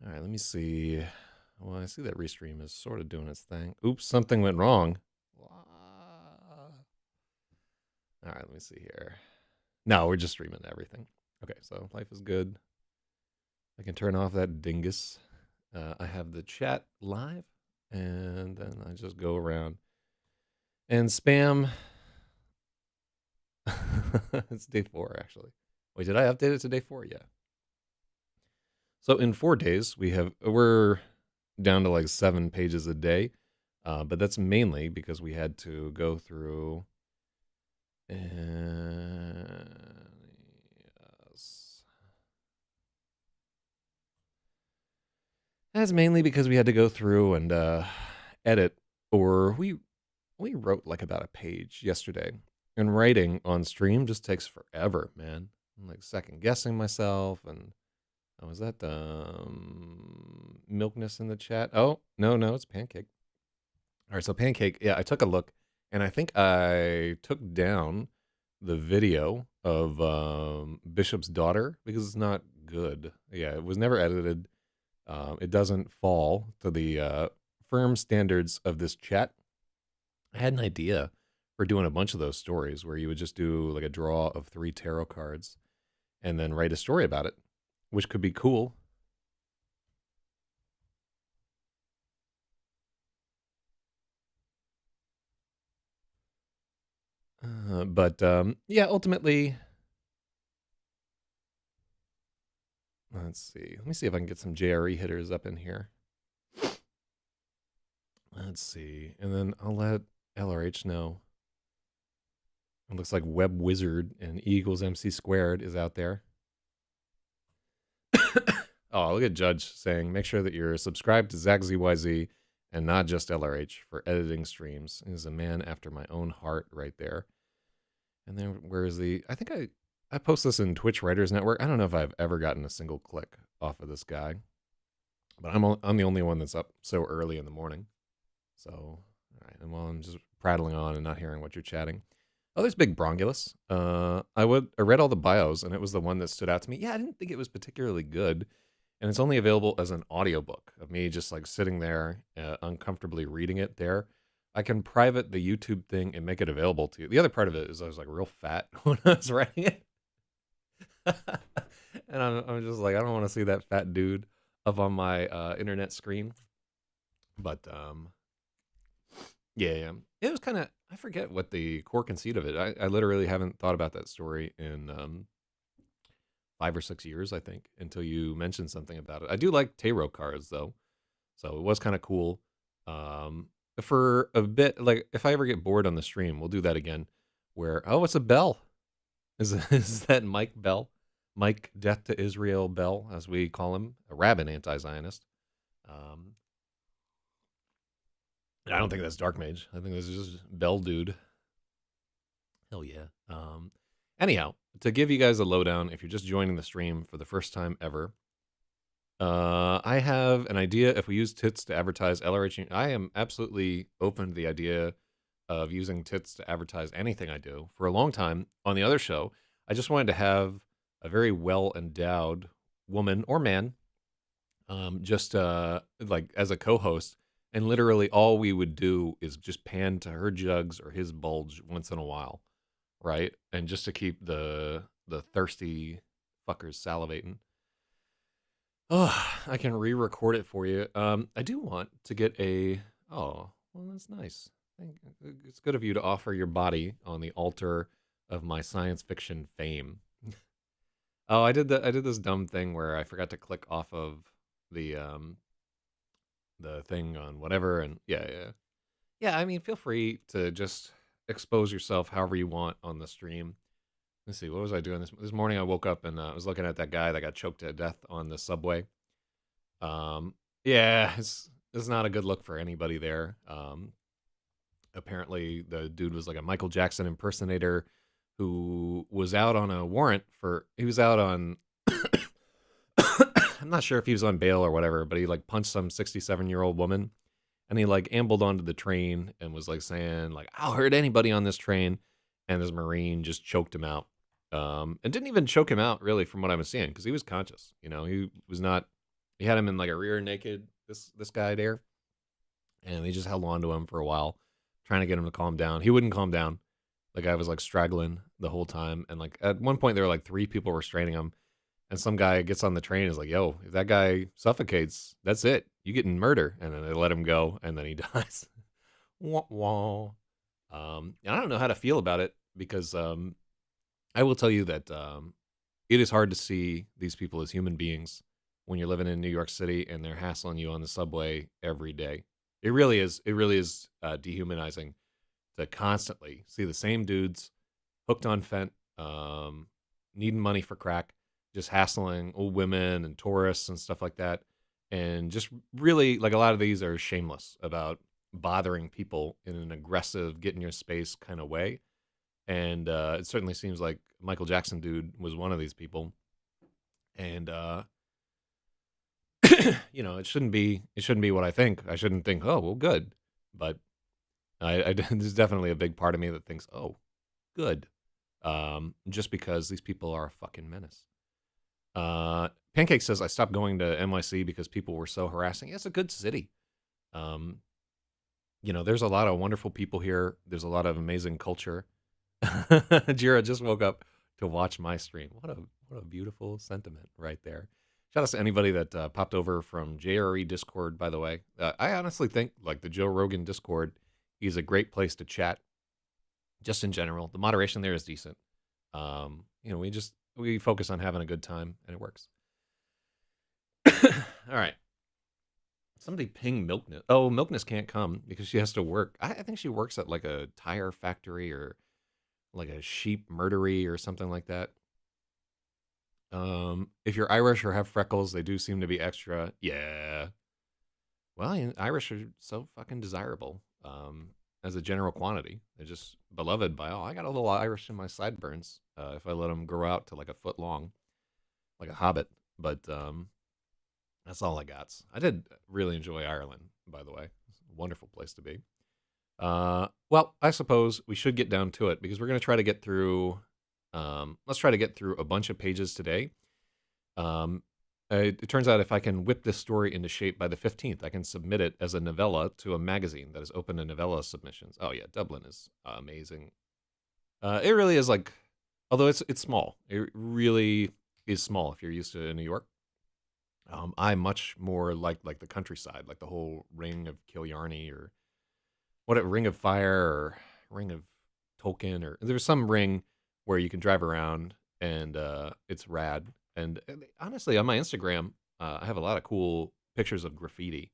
All right, let me see. Well, I see that Restream is sort of doing its thing. Oops, something went wrong. All right, let me see here. No, we're just streaming everything. Okay, so life is good. I can turn off that dingus. I have the chat live, and then I just go around and spam. It's day 4, actually. Wait, did I update it to day 4? Yeah. So in 4 days, we're down to like 7 pages a day, but that's mainly because we had to go through. Yes. That's mainly because we had to go through and edit, or we wrote like about a page yesterday. And writing on stream just takes forever, man. I'm like second guessing myself. And was that Milkness in the chat? Oh, no, it's Pancake. All right, so Pancake, yeah, I took a look, and I think I took down the video of Bishop's daughter because it's not good. Yeah, it was never edited. It doesn't fall to the firm standards of this chat. I had an idea for doing a bunch of those stories where you would just do like a draw of 3 tarot cards and then write a story about it, which could be cool. But yeah, ultimately, let's see. Let me see if I can get some JRE hitters up in here. Let's see. And then I'll let LRH know. It looks like Web Wizard and E equals MC squared is out there. Oh, look at Judge saying, make sure that you're subscribed to Zak Zyz and not just LRH for editing streams. He's a man after my own heart right there. And then where's I think I post this in Twitch Writers Network. I don't know if I've ever gotten a single click off of this guy, but I'm the only one that's up so early in the morning. So, all right. And while I'm just prattling on and not hearing what you're chatting. Oh, there's Big Brongulus. I read all the bios, and it was the one that stood out to me. Yeah, I didn't think it was particularly good, and it's only available as an audiobook of me just like sitting there, uncomfortably reading it there. I can private the YouTube thing and make it available to you. The other part of it is I was like real fat when I was writing it. And I'm just like, I don't want to see that fat dude up on my internet screen. But yeah. It was kind of, I forget what the core conceit of it. I literally haven't thought about that story in 5 or 6 years, I think, until you mentioned something about it. I do like tarot cards though, so it was kind of cool. For a bit, like if I ever get bored on the stream, we'll do that again. Where it's a Bell. Is that Mike Bell? Mike Death to Israel Bell, as we call him, a rabid anti-Zionist. I don't think that's Dark Mage. I think this is just Bell Dude. Hell yeah. Anyhow, to give you guys a lowdown, if you're just joining the stream for the first time ever, I have an idea. If we use tits to advertise LRH, I am absolutely open to the idea of using tits to advertise anything I do. For a long time on the other show, I just wanted to have a very well endowed woman or man, just like as a co-host, and literally all we would do is just pan to her jugs or his bulge once in a while, right? And just to keep the thirsty fuckers salivating. Oh, I can re-record it for you. I do want to get a. Oh, well, that's nice. It's good of you to offer your body on the altar of my science fiction fame. Oh, I did this dumb thing where I forgot to click off of the thing on whatever, and yeah. I mean, feel free to just expose yourself however you want on the stream. Let's see, what was I doing this morning? I woke up and I was looking at that guy that got choked to death on the subway. Yeah, it's not a good look for anybody there. Apparently, the dude was like a Michael Jackson impersonator who was out on a warrant for. He was out on. I'm not sure if he was on bail or whatever, but he like punched some 67-year-old woman, and he like ambled onto the train and was like saying like, "I'll hurt anybody on this train," and this Marine just choked him out. And didn't even choke him out really from what I was seeing because he was conscious. You know, he was not He had him in like a rear naked, this guy there, and they just held on to him for a while, trying to get him to calm down. He wouldn't calm down. The guy was like straggling the whole time, and like at one point there were like three people restraining him, and some guy gets on the train and is like, "Yo, if that guy suffocates, that's it. You getting murder." And then they let him go, and then he dies. Wah, wah. And I don't know how to feel about it because I will tell you that it is hard to see these people as human beings when you're living in New York City and they're hassling you on the subway every day. It really is. It really is dehumanizing to constantly see the same dudes hooked on fent, needing money for crack, just hassling old women and tourists and stuff like that. And just really, like a lot of these are shameless about bothering people in an aggressive, get in your space kind of way. And it certainly seems like Michael Jackson dude was one of these people. And it shouldn't be what I think. I shouldn't think, oh well, good. But there's definitely a big part of me that thinks, oh, good. Just because these people are a fucking menace. Pancake says I stopped going to NYC because people were so harassing. It's a good city. Um, there's a lot of wonderful people here. There's a lot of amazing culture. Jira just woke up to watch my stream. What a beautiful sentiment right there. Shout out to anybody that popped over from JRE Discord, by the way. I honestly think like the Joe Rogan Discord is a great place to chat. Just in general, the moderation there is decent. We focus on having a good time, and it works. All right. Somebody ping Milkness. Oh, Milkness can't come because she has to work. I think she works at like a tire factory or like a sheep murdery or something like that. If you're Irish or have freckles, they do seem to be extra. Yeah. Well, Irish are so fucking desirable. As a general quantity, they're just beloved by all. I got a little Irish in my sideburns. If I let them grow out to like a foot long, like a hobbit. But that's all I got. I did really enjoy Ireland, by the way. It's a wonderful place to be. Well, I suppose we should get down to it because we're going to try to get through. Let's try to get through a bunch of pages today. It turns out if I can whip this story into shape by the 15th, I can submit it as a novella to a magazine that is open to novella submissions. Oh yeah, Dublin is amazing. It really is like, although it's small. It really is small if you're used to New York. I'm much more like the countryside, like the whole Ring of Killarney or Ring of Fire or Ring of Tolkien, or there's some ring where you can drive around and it's rad. And honestly, on my Instagram, I have a lot of cool pictures of graffiti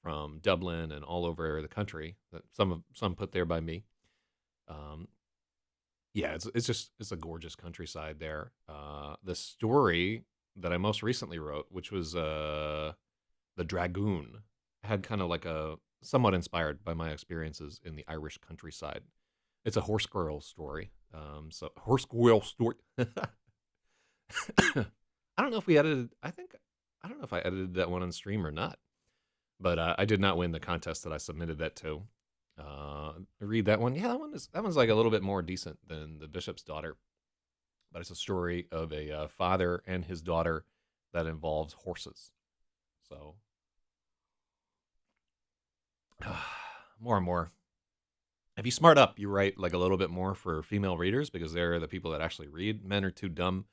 from Dublin and all over the country. That some put there by me. Yeah, it's a gorgeous countryside there. The story that I most recently wrote, which was the Dragoon, had kind of like a somewhat inspired by my experiences in the Irish countryside. It's a horse girl story. So horse girl story. I don't know if we edited. I don't know if I edited that one on stream or not. But I did not win the contest that I submitted that to. Read that one. Yeah, that one's like a little bit more decent than the Bishop's Daughter. But it's a story of a father and his daughter that involves horses. So more and more. If you smart up, you write like a little bit more for female readers because they're the people that actually read. Men are too dumb.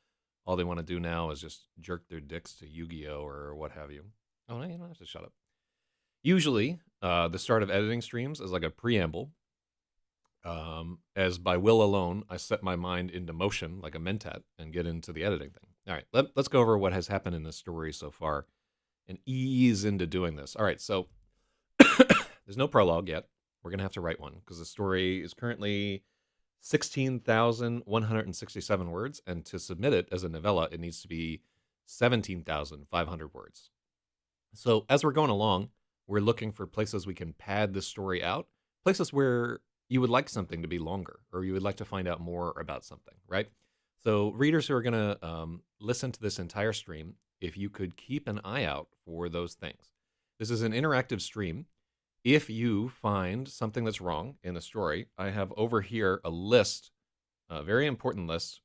All they want to do now is just jerk their dicks to Yu-Gi-Oh or what have you. Oh, no, you don't have to shut up. Usually, the start of editing streams is like a preamble. As by will alone, I set my mind into motion like a mentat and get into the editing thing. All right, let's go over what has happened in this story so far and ease into doing this. All right, so there's no prologue yet. We're going to have to write one because the story is currently 16,167 words, and to submit it as a novella, it needs to be 17,500 words. So as we're going along, we're looking for places we can pad this story out, places where you would like something to be longer, or you would like to find out more about something, right? So readers who are going to listen to this entire stream, if you could keep an eye out for those things. This is an interactive stream. If you find something that's wrong in the story, I have over here a list, a very important list,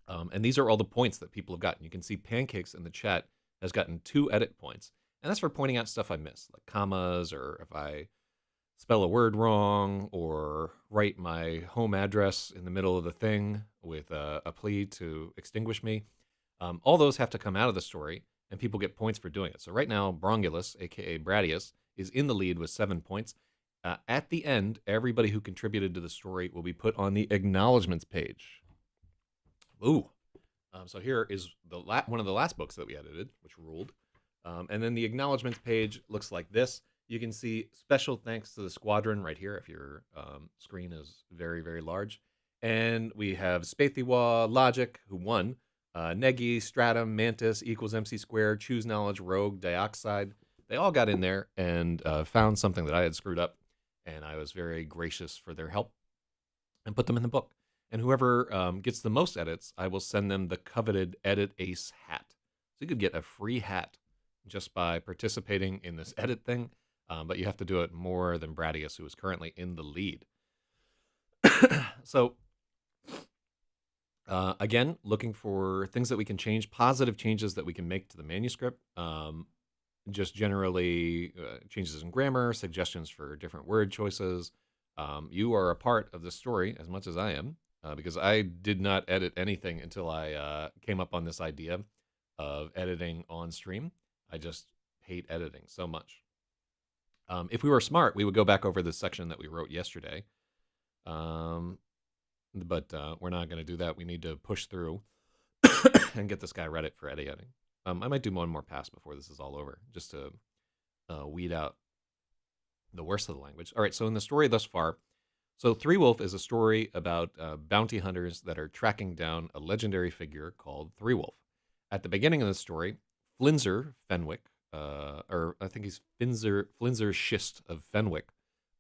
and these are all the points that people have gotten. You can see Pancakes in the chat has gotten 2 edit points. And that's for pointing out stuff I missed, like commas, or if I spell a word wrong, or write my home address in the middle of the thing with a plea to extinguish me. All those have to come out of the story, and people get points for doing it. So right now, Brongulus, aka Bradius, is in the lead with 7 points. At the end, everybody who contributed to the story will be put on the acknowledgments page. Ooh. So here is one of the last books that we edited, which ruled. And then the acknowledgments page looks like this. You can see special thanks to the squadron right here if your screen is very, very large. And we have Spathiwa, Logic, who won. Negi, Stratum, Mantis, equals MC squared, Choose Knowledge, Rogue, Dioxide. They all got in there and found something that I had screwed up. And I was very gracious for their help and put them in the book. And whoever gets the most edits, I will send them the coveted Edit Ace hat. So you could get a free hat just by participating in this edit thing. But you have to do it more than Bradius, who is currently in the lead. So, again, looking for things that we can change, positive changes that we can make to the manuscript. Just generally changes in grammar, suggestions for different word choices. You are a part of the story as much as I am, because I did not edit anything until I came up on this idea of editing on stream. I just hate editing so much. If we were smart, we would go back over this section that we wrote yesterday. But we're not going to do that. We need to push through and get this guy Reddit for editing. I might do one more pass before this is all over, just to weed out the worst of the language. All right, so in the story thus far, so Three Wolf is a story about bounty hunters that are tracking down a legendary figure called Three Wolf. At the beginning of the story, Flinzer Fenwick, or I think he's Flinzer Schist of Fenwick,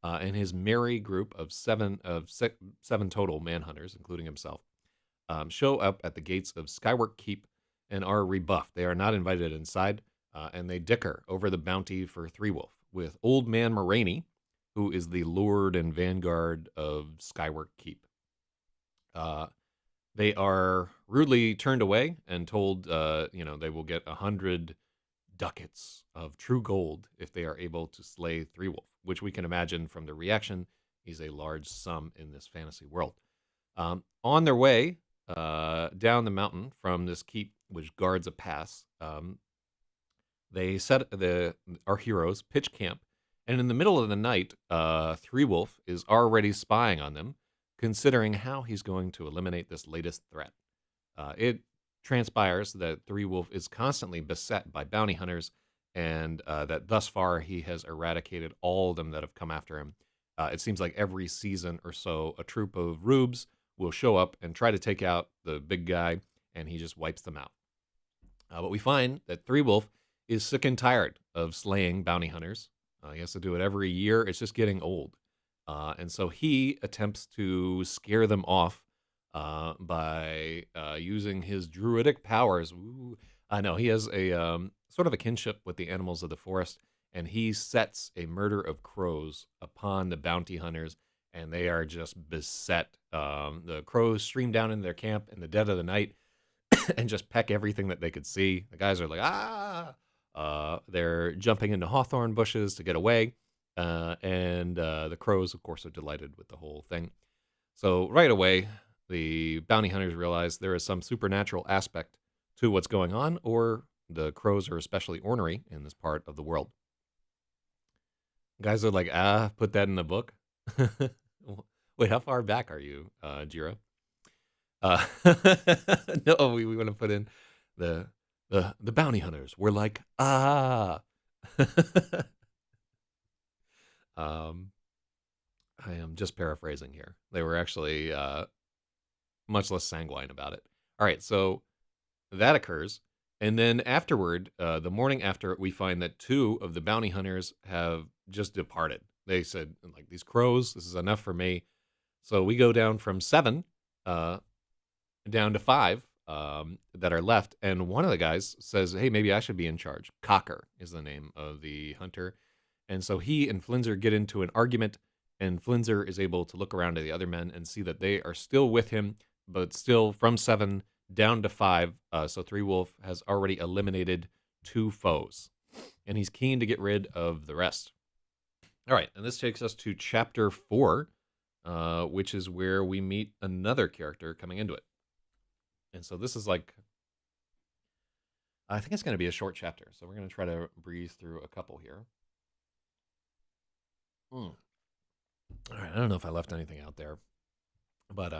and his merry group of seven total manhunters, including himself, show up at the gates of Skywork Keep and are rebuffed. They are not invited inside, and they dicker over the bounty for Three Wolf with Old Man Moraine, who is the lord and vanguard of Skywork Keep. They are rudely turned away and told, they will get 100 ducats of true gold if they are able to slay Three Wolf, which we can imagine from the reaction is a large sum in this fantasy world. On their way down the mountain from this keep, which guards a pass, they set our heroes pitch camp, and in the middle of the night, Three Wolf is already spying on them, considering how he's going to eliminate this latest threat. It transpires that Three Wolf is constantly beset by bounty hunters, and that thus far he has eradicated all of them that have come after him. It seems like every season or so, a troop of rubes will show up and try to take out the big guy, and he just wipes them out. But we find that Three Wolf is sick and tired of slaying bounty hunters. He has to do it every year. It's just getting old. And so he attempts to scare them off by using his druidic powers. Ooh, I know he has a sort of a kinship with the animals of the forest, and he sets a murder of crows upon the bounty hunters, and they are just beset. The crows stream down into their camp in the dead of the night and just peck everything that they could see. The guys are like, ah! They're jumping into hawthorn bushes to get away, and the crows, of course, are delighted with the whole thing. So right away, the bounty hunters realize there is some supernatural aspect to what's going on, or the crows are especially ornery in this part of the world. Guys are like, put that in the book? Wait, how far back are you, Jira? No, we want to put in the bounty hunters. We're like, I am just paraphrasing here. They were actually much less sanguine about it. All right, so that occurs. And then afterward, the morning after, we find that 2 of the bounty hunters have just departed. They said, like, these crows, this is enough for me. So we go down from 7 down to 5 that are left. And one of the guys says, hey, maybe I should be in charge. Cocker is the name of the hunter. And so he and Flinzer get into an argument, and Flinzer is able to look around to the other men and see that they are still with him, but still from 7 down to 5. So Three Wolf has already eliminated two foes, and he's keen to get rid of the rest. All right, and this takes us to chapter 4, which is where we meet another character coming into it. And so this is like, I think it's going to be a short chapter, so we're going to try to breeze through a couple here. All right, I don't know if I left anything out there, but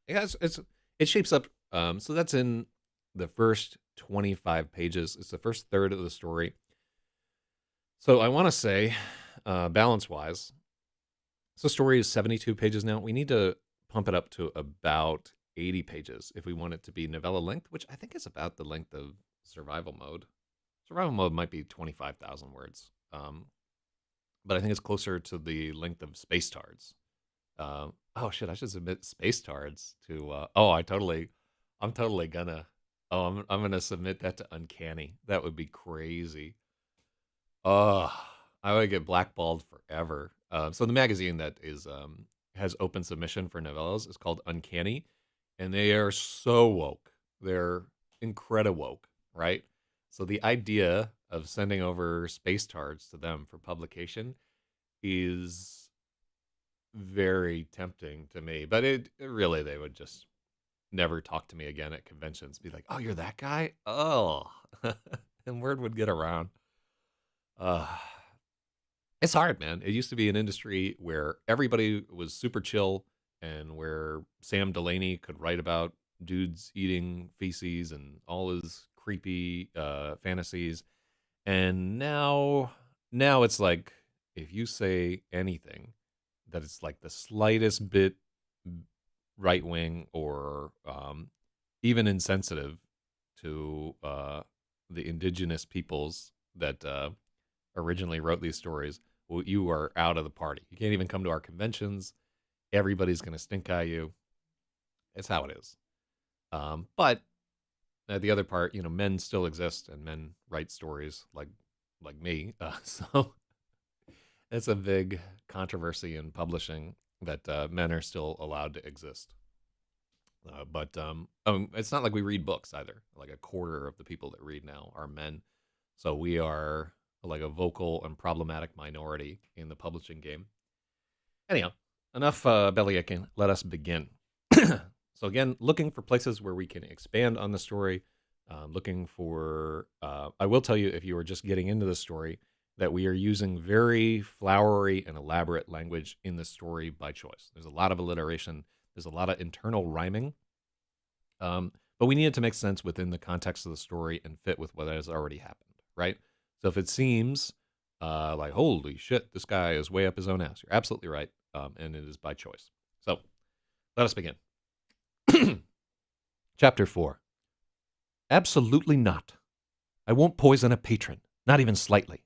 it shapes up. So that's in the first 25 pages. It's the first third of the story. So I want to say, balance-wise, so story is 72 pages now. We need to pump it up to about 80 pages if we want it to be novella length, which I think is about the length of survival mode. Survival mode might be 25,000 words, but I think it's closer to the length of Space Tards. Oh shit, I should submit Space Tards to. I'm totally gonna. Oh, I'm gonna submit that to Uncanny. That would be crazy. Oh, I would get blackballed forever. So the magazine that is has open submission for novellas is called Uncanny, and they are so woke. They're incredible woke, right? So the idea of sending over Space Tards to them for publication is very tempting to me. But it really, they would just never talk to me again at conventions. Be like, "Oh, you're that guy? Oh," and word would get around. It's hard, man. It used to be an industry where everybody was super chill and where Sam Delaney could write about dudes eating feces and all his creepy fantasies. And now it's like if you say anything that it's like the slightest bit right wing or even insensitive to the indigenous peoples that originally wrote these stories, well, you are out of the party. You can't even come to our conventions. Everybody's going to stink eye you. It's how it is. But the other part, men still exist and men write stories like me. So it's a big controversy in publishing that men are still allowed to exist. But it's not like we read books either. Like a quarter of the people that read now are men. So we are like a vocal and problematic minority in the publishing game. Anyhow, enough bellyaching. Let us begin. So again, looking for places where we can expand on the story. Looking for, I will tell you, if you are just getting into the story, that we are using very flowery and elaborate language in the story by choice. There's a lot of alliteration. There's a lot of internal rhyming. But we need it to make sense within the context of the story and fit with what has already happened, right? So if it seems like, holy shit, this guy is way up his own ass, you're absolutely right, and it is by choice. So let us begin. Chapter 4. Absolutely not. I won't poison a patron, not even slightly.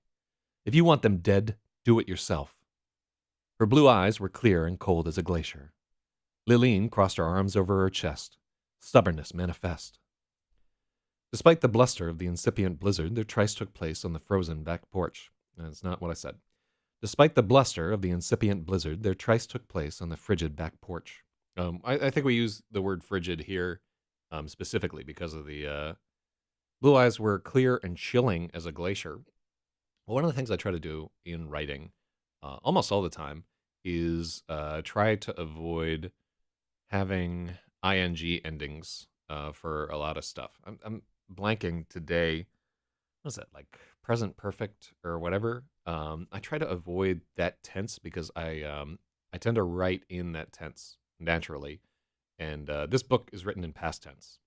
If you want them dead, do it yourself. Her blue eyes were clear and cold as a glacier. Liline crossed her arms over her chest, stubbornness manifest. Despite the bluster of the incipient blizzard, their tryst took place on the frozen back porch. That's not what I said. Despite the bluster of the incipient blizzard, their tryst took place on the frigid back porch. I think we use the word frigid here specifically because of the blue eyes were clear and chilling as a glacier. One of the things I try to do in writing almost all the time is try to avoid having ing endings for a lot of stuff. I'm blanking today. What is that, like present perfect or whatever? I try to avoid that tense because I tend to write in that tense naturally. And this book is written in past tense.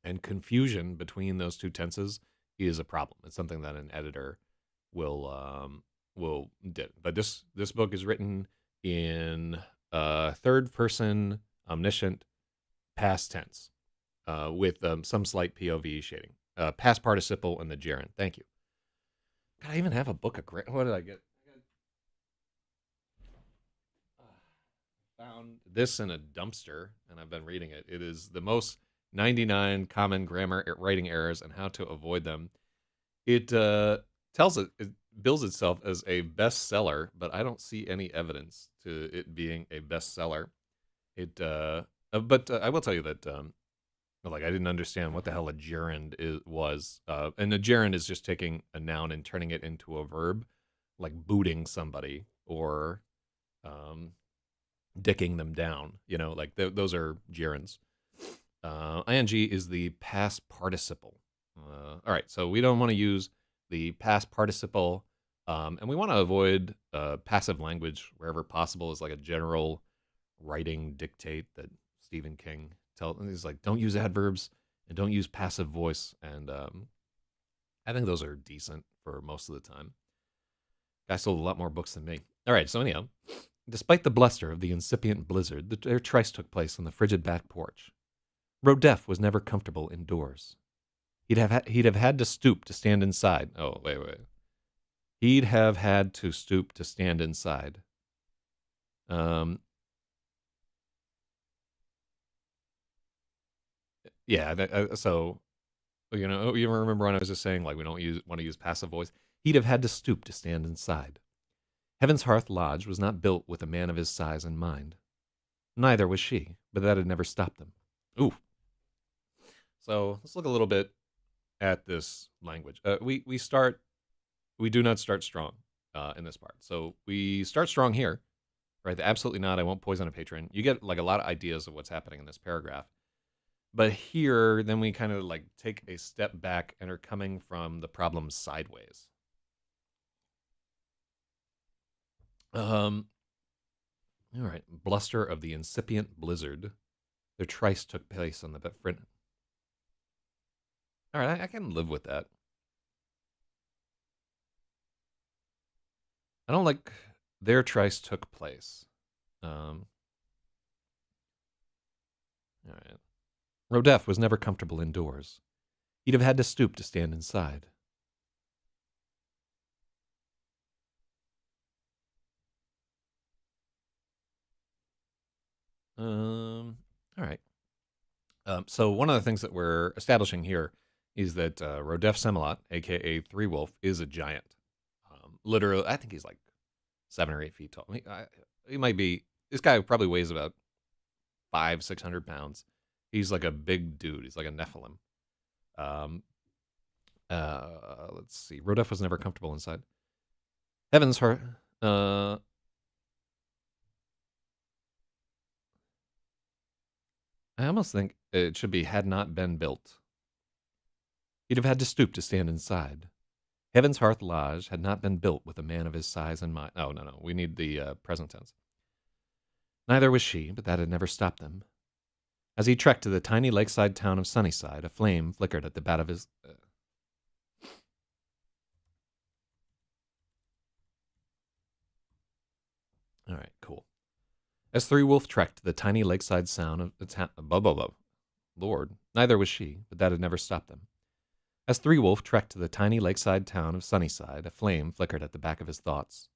And confusion between those two tenses is a problem. It's something that an editor will do. But this book is written in third person omniscient past tense with some slight POV shading. Past participle and the gerund. Thank you. God, I even have a book of what did I get? Found this in a dumpster, and I've been reading it. It is the most 99 common grammar writing errors and how to avoid them. It bills itself as a bestseller, but I don't see any evidence to it being a bestseller. But I will tell you that Like, I didn't understand what the hell a gerund was. And a gerund is just taking a noun and turning it into a verb, like booting somebody or um, dicking them down. You know, like those are gerunds. Ing is the past participle. All right, so we don't want to use the past participle, and we want to avoid passive language wherever possible. Is like a general writing dictate that Stephen King tells. He's like, don't use adverbs and don't use passive voice, and I think those are decent for most of the time. Guy sold a lot more books than me. All right, so anyhow, despite the bluster of the incipient blizzard, their tryst took place on the frigid back porch. Rodef was never comfortable indoors. He'd have had to stoop to stand inside. Oh, wait. He'd have had to stoop to stand inside. Yeah. So, you know, you remember when I was just saying like we don't want to use passive voice. He'd have had to stoop to stand inside. Heaven's Hearth Lodge was not built with a man of his size in mind. Neither was she, but that had never stopped them. Ooh. So let's look a little bit at this language. We do not start strong in this part. So we start strong here, right? Absolutely not. I won't poison a patron. You get like a lot of ideas of what's happening in this paragraph. But here, then we kind of like take a step back and are coming from the problem sideways. All right. Bluster of the incipient blizzard. Their tryst took place on the front. All right, I can live with that. I don't like their tryst took place. All right. Rodef was never comfortable indoors. He'd have had to stoop to stand inside. All right. So one of the things that we're establishing here is that Rodef Semelot, aka Three Wolf, is a giant. Literally, I think he's like 7 or 8 feet tall. He might be. This guy probably weighs about 500-600 pounds. He's like a big dude. He's like a Nephilim. Let's see. Rodef was never comfortable inside. Heaven's Heart. I almost think it should be had not been built. He'd have had to stoop to stand inside. Heaven's Hearth Lodge had not been built with a man of his size and mind. Oh, no. We need the present tense. Neither was she, but that had never stopped them. As he trekked to the tiny lakeside town of Sunnyside, a flame flickered at the back of his. All right, cool. As Three Wolf trekked to the tiny lakeside sound of the town. Lord, neither was she, but that had never stopped them. As Three Wolf trekked to the tiny lakeside town of Sunnyside, a flame flickered at the back of his thoughts.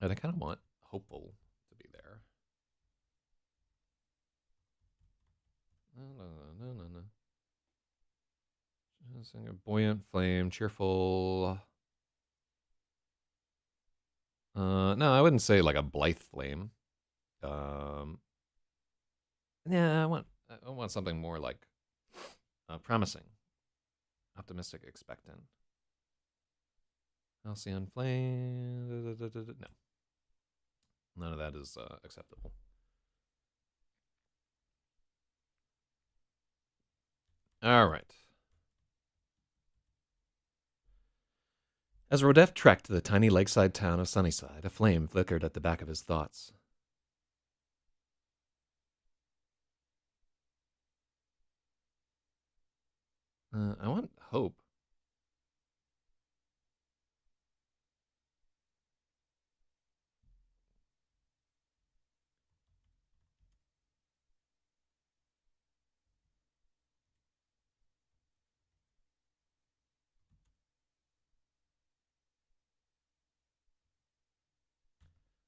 And I kind of want hopeful to be there. No. A buoyant flame, cheerful. No, I wouldn't say like a blithe flame. Yeah, I want something more like promising, optimistic, expectant. Halcyon flame. No, none of that is acceptable. All right. As Rodef trekked to the tiny lakeside town of Sunnyside, a flame flickered at the back of his thoughts. I want hope.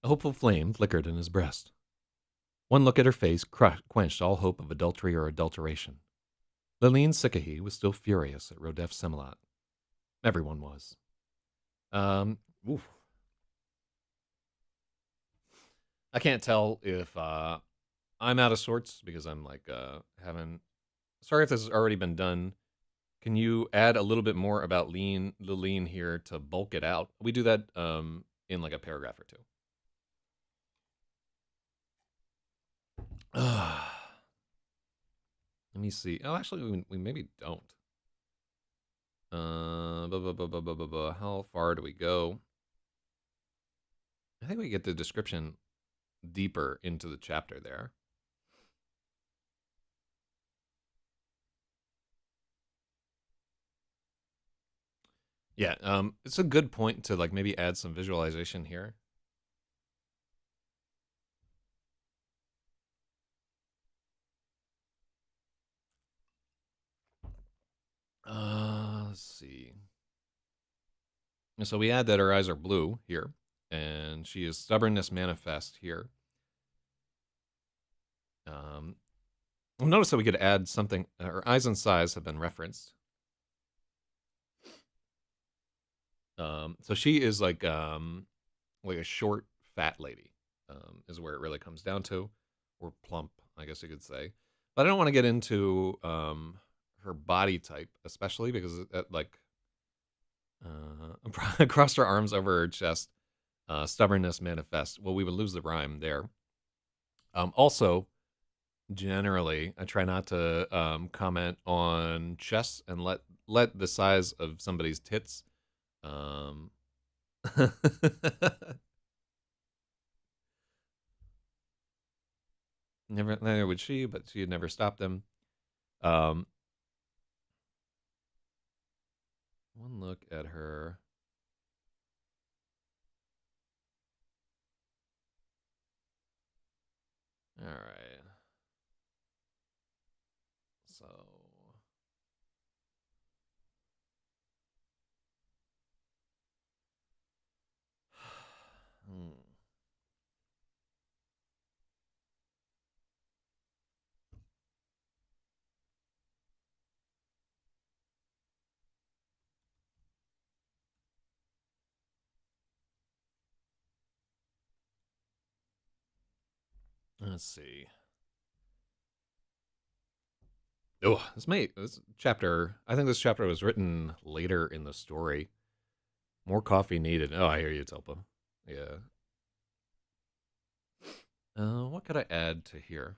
A hopeful flame flickered in his breast. One look at her face quenched all hope of adultery or adulteration. Liline Sikahi was still furious at Rodef Semelot. Everyone was. Oof. I can't tell if I'm out of sorts because I'm like having. Sorry if this has already been done. Can you add a little bit more about the lean here to bulk it out? We do that in like a paragraph or two. Let me see. Oh, actually, we maybe don't. How far do we go? I think we get the description deeper into the chapter there. Yeah, it's a good point to like maybe add some visualization here. Let's see. So we add that her eyes are blue here, and she is stubbornness manifest here. Notice that we could add something. Her eyes and size have been referenced. So she is like a short, fat lady, is where it really comes down to, or plump, I guess you could say. But I don't want to get into her body type, especially because it, like across her arms over her chest, stubbornness manifest. Well, we would lose the rhyme there. Also, generally, I try not to comment on chests and let the size of somebody's tits. Um, neither would she, but she had never stopped them. Um, one look at her. All right. So, hmm. Let's see. Oh, this chapter. I think this chapter was written later in the story. More coffee needed. Oh, I hear you, Telpa. Yeah. What could I add to here?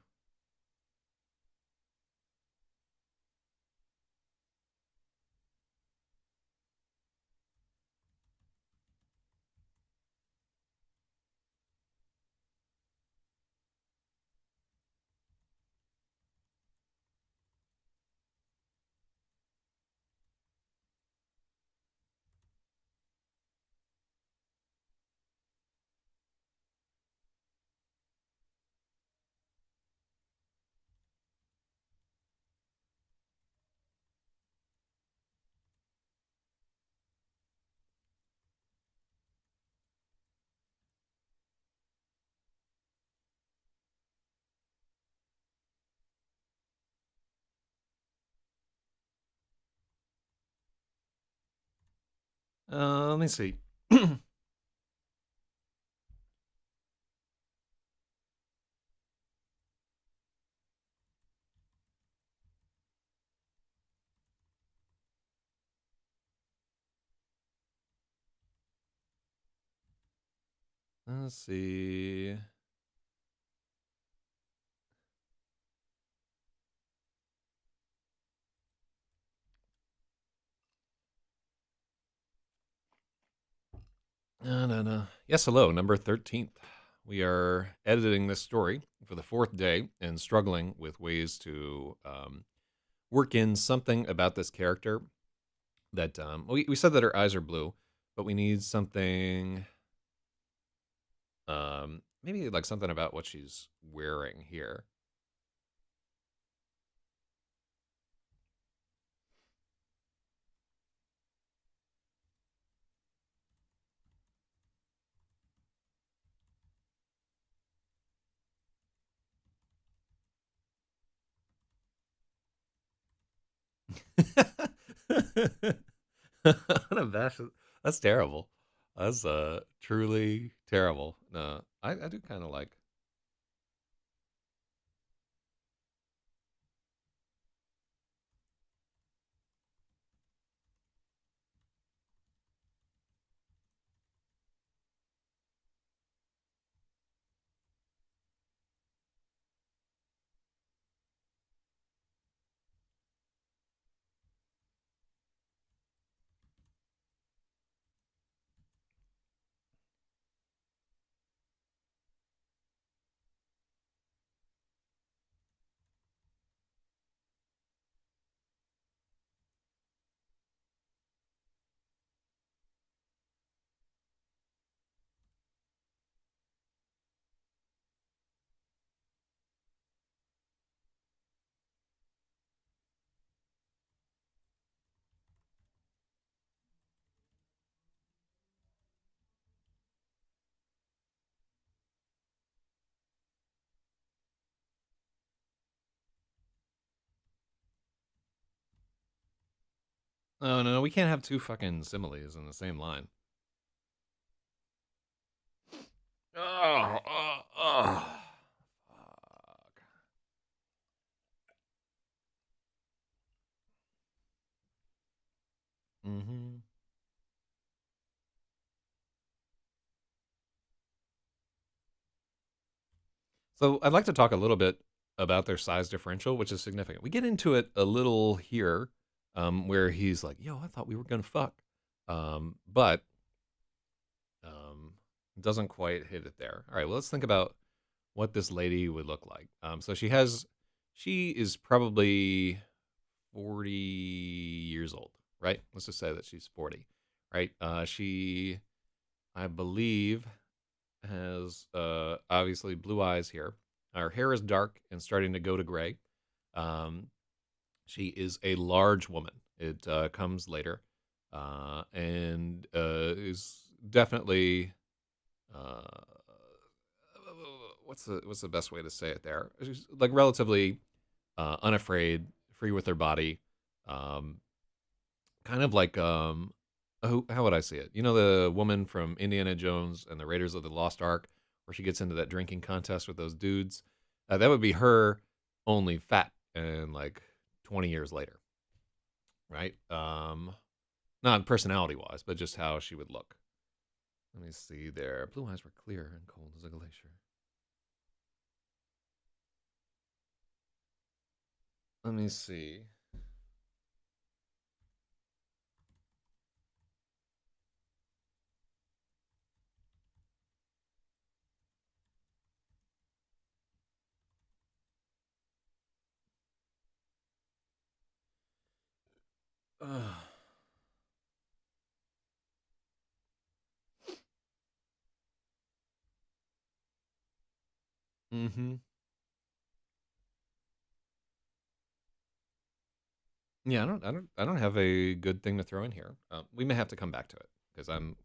Let me see. Let's see. No. Yes, hello, number 13th. We are editing this story for the fourth day and struggling with ways to work in something about this character that we said that her eyes are blue, but we need something, maybe like something about what she's wearing here. Unabashed. That's terrible. That's truly terrible. No, I do kind of like. Oh no, we can't have two fucking similes in the same line. Oh, oh, oh. Fuck. Mm-hmm. So I'd like to talk a little bit about their size differential, which is significant. We get into it a little here, where he's like, "Yo, I thought we were gonna fuck," but um, doesn't quite hit it there. All right, well, let's think about what this lady would look like. So she is probably 40 years old, right? Let's just say that she's 40, right? She, I believe, has obviously blue eyes here. Her hair is dark and starting to go to gray. Um, she is a large woman. It comes later, and is definitely uh, what's the best way to say it there? She's like relatively unafraid, free with her body, um, kind of like how would I say it? You know the woman from Indiana Jones and the Raiders of the Lost Ark, where she gets into that drinking contest with those dudes. That would be her, only fat and like 20 years later, right? Not personality wise, but just how she would look. Let me see there. Blue eyes were clear and cold as a glacier. Let me see. Mm-hmm. Yeah, I don't have a good thing to throw in here. We may have to come back to it because I'm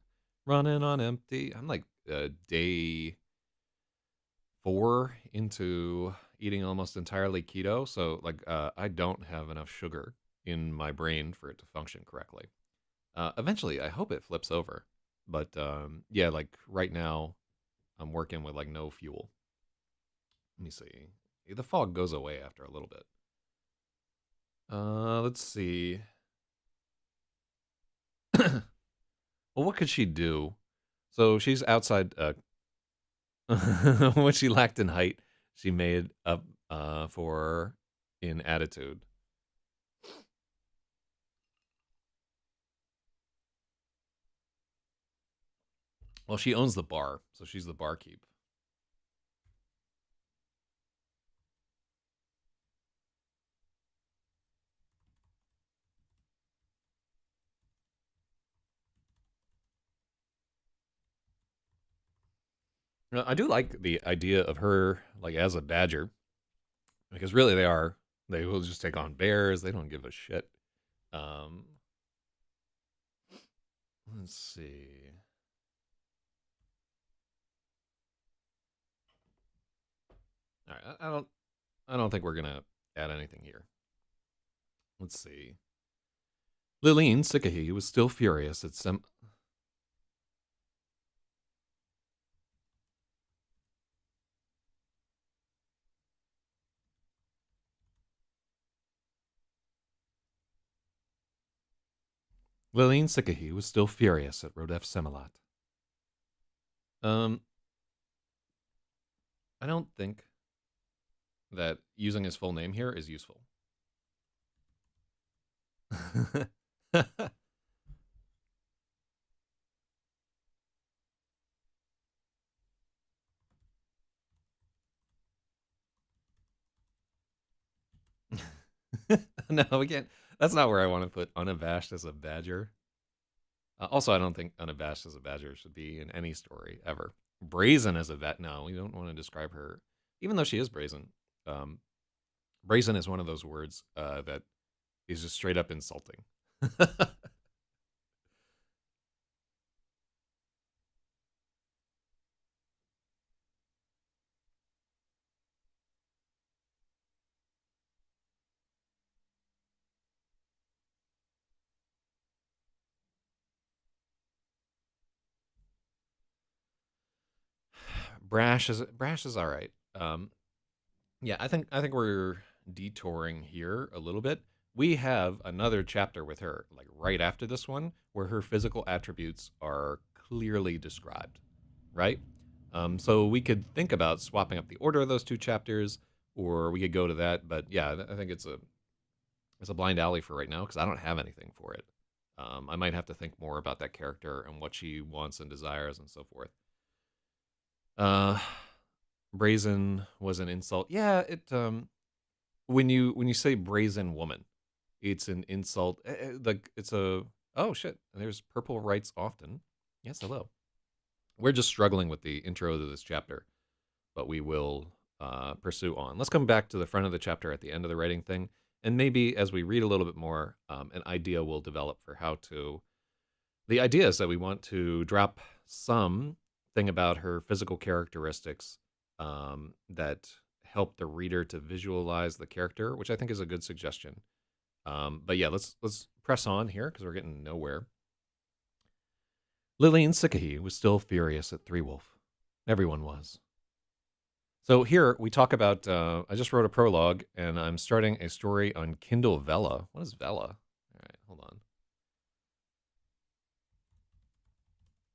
running on empty. I'm like day 4 into eating almost entirely keto, so like I don't have enough sugar in my brain for it to function correctly. Eventually, I hope it flips over, but yeah, like right now, I'm working with like no fuel. Let me see. The fog goes away after a little bit. Let's see. Well, what could she do? So she's outside. What she lacked in height, she made up for in attitude. Well, she owns the bar, so she's the barkeep. I do like the idea of her like as a badger because really they are. They will just take on bears. They don't give a shit. Um, let's see. All right, I don't think we're gonna add anything here. Let's see. Lillian Sikahi was still furious at some. Lillian Sikahi was still furious at Rodef Semilat. Um, I don't think that using his full name here is useful. No, we can't. That's not where I want to put unabashed as a badger. Also, I don't think unabashed as a badger should be in any story ever. Brazen as a vet. No, we don't want to describe her, even though she is brazen. Um, brazen is one of those words that is just straight up insulting. Brash is all right. Yeah, I think we're detouring here a little bit. We have another chapter with her, like right after this one, where her physical attributes are clearly described, right? So we could think about swapping up the order of those two chapters, or we could go to that. But yeah, I think it's a blind alley for right now because I don't have anything for it. I might have to think more about that character and what she wants and desires and so forth. Uh, Brazen was an insult. Yeah, it when you say brazen woman, it's an insult. Like it's a oh shit. There's purple rights often. Yes, hello. We're just struggling with the intro to this chapter, but we will pursue on. Let's come back to the front of the chapter at the end of the writing thing, and maybe as we read a little bit more, an idea will develop for how to. The idea is that we want to drop some thing about her physical characteristics that help the reader to visualize the character, which I think is a good suggestion. But yeah, let's press on here because we're getting nowhere. Lillian Sikahi was still furious at Three Wolf. Everyone was. So here we talk about. I just wrote a prologue, and I'm starting a story on Kindle Vella. What is Vella? All right, hold on.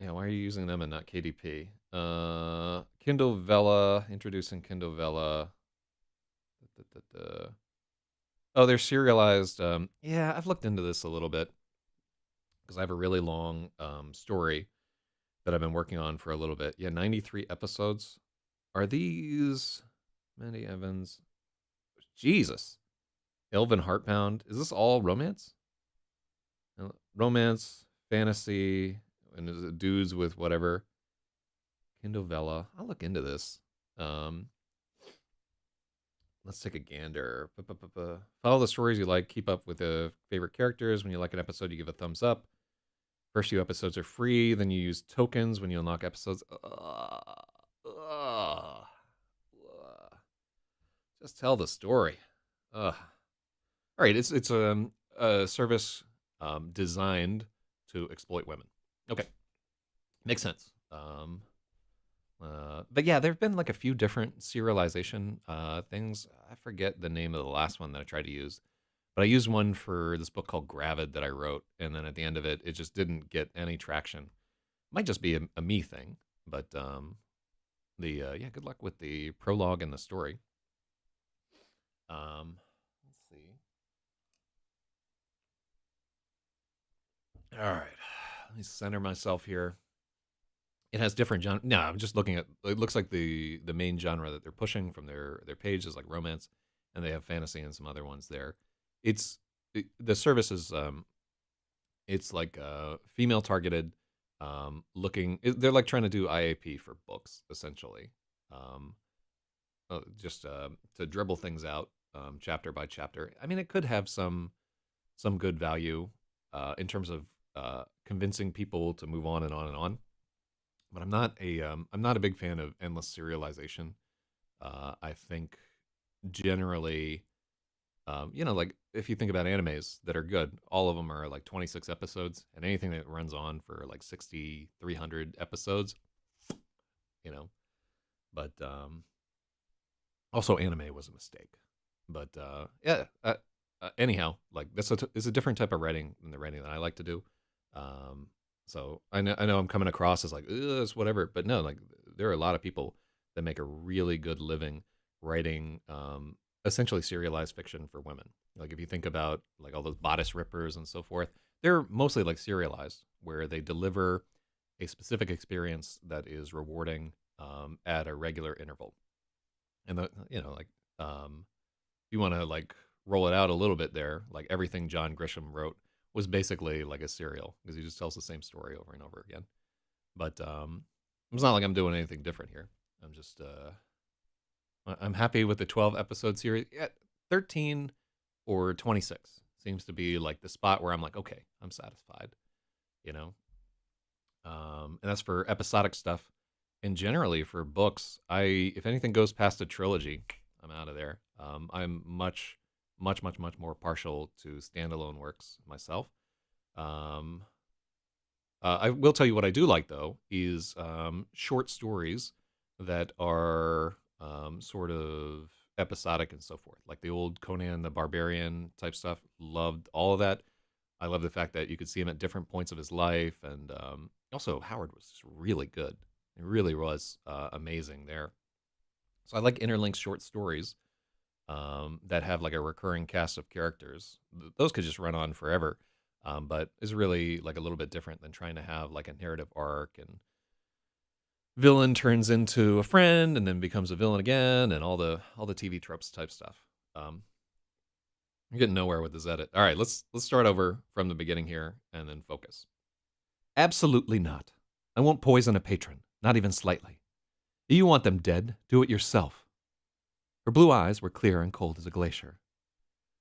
Yeah, why are you using them and not KDP? Kindle Vella, introducing Kindle Vella. Da, da, da, da. Oh, they're serialized. Yeah, I've looked into this a little bit because I have a really long story that I've been working on for a little bit. Yeah, 93 episodes. Are these Mandy Evans? Jesus. Elvin Heartbound. Is this all romance? Romance, fantasy, and is it dudes with whatever? Kindle Vella. I'll look into this. Um, let's take a gander. Follow the stories you like. Keep up with the favorite characters. When you like an episode, you give a thumbs up. First few episodes are free. Then you use tokens when you unlock episodes. Just tell the story. All right, it's a service designed to exploit women. Okay, makes sense. But yeah, there have been like a few different serialization things. I forget the name of the last one that I tried to use, but I used one for this book called Gravid that I wrote, and then at the end of it, it just didn't get any traction. Might just be a me thing, but yeah, good luck with the prologue and the story. Let's see. All right, let me center myself here. It has different genre. No, I'm just looking at. It looks like the main genre that they're pushing from their page is like romance, and they have fantasy and some other ones there. The service is it's like female targeted. They're like trying to do IAP for books essentially. Um, just to dribble things out chapter by chapter. I mean, it could have some good value in terms of convincing people to move on and on and on. But I'm not a big fan of endless serialization. I think generally, like if you think about animes that are good, all of them are like 26 episodes, and anything that runs on for like 60, 300 episodes, you know. But also, anime was a mistake. But yeah. Anyhow, like it's a different type of writing than the writing that I like to do. Um, so I know I'm coming across as like it's whatever, but no, like there are a lot of people that make a really good living writing essentially serialized fiction for women. Like if you think about like all those bodice rippers and so forth, they're mostly like serialized where they deliver a specific experience that is rewarding at a regular interval. And like if you want to like roll it out a little bit there, like everything John Grisham wrote was basically like a serial because he just tells the same story over and over again. But it's not like I'm doing anything different here. I'm just I'm happy with the 12 episode series. Yeah, 13 or 26 seems to be like the spot where I'm like, okay, I'm satisfied, you know. And that's for episodic stuff. And generally for books, if anything goes past a trilogy, I'm out of there. I'm much more partial to standalone works myself. Um, I will tell you what I do like though is short stories that are sort of episodic and so forth, like the old Conan the Barbarian type stuff. Loved all of that. I love the fact that you could see him at different points of his life, and also Howard was just really good. It really was amazing there. So I like interlinked short stories that have like a recurring cast of characters. Those could just run on forever, but is really like a little bit different than trying to have like a narrative arc and villain turns into a friend and then becomes a villain again and all the TV tropes type stuff. Um, you're getting nowhere with this edit. All right, let's start over from the beginning here and then focus. Absolutely not. I won't poison a patron, not even slightly. If you want them dead, do it yourself. Her blue eyes were clear and cold as a glacier.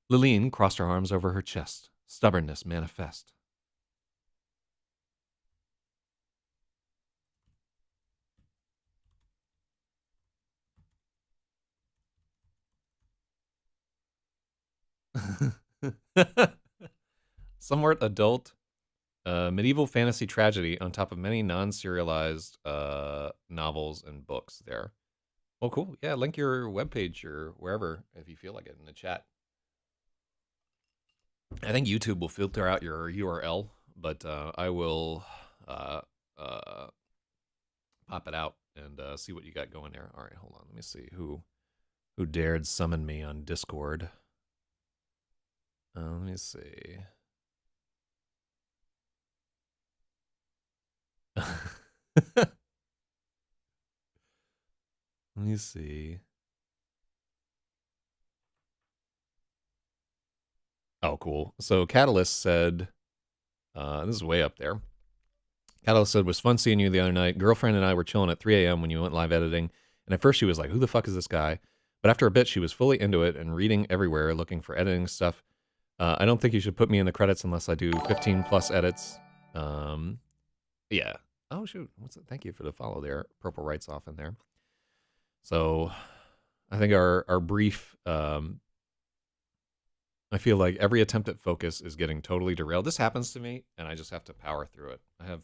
Liline crossed her arms over her chest, stubbornness manifest. Somewhat adult medieval fantasy tragedy on top of many non-serialized novels and books there. Oh, cool. Yeah, link your webpage or wherever if you feel like it in the chat. I think YouTube will filter out your URL, but I will uh, uh, pop it out and see what you got going there. All right, hold on. Let me see who dared summon me on Discord. Let me see. Let me see. Oh, cool. So Catalyst said, this is way up there. Catalyst said, was fun seeing you the other night. Girlfriend and I were chilling at 3 a.m. when you went live editing. And at first she was like, who the fuck is this guy? But after a bit, she was fully into it and reading everywhere, looking for editing stuff. I don't think you should put me in the credits unless I do 15 plus edits. Yeah. Oh, shoot. What's it? Thank you for the follow there. Purple Rights off in there. So I think our brief, I feel like every attempt at focus is getting totally derailed. This happens to me, and I just have to power through it. I have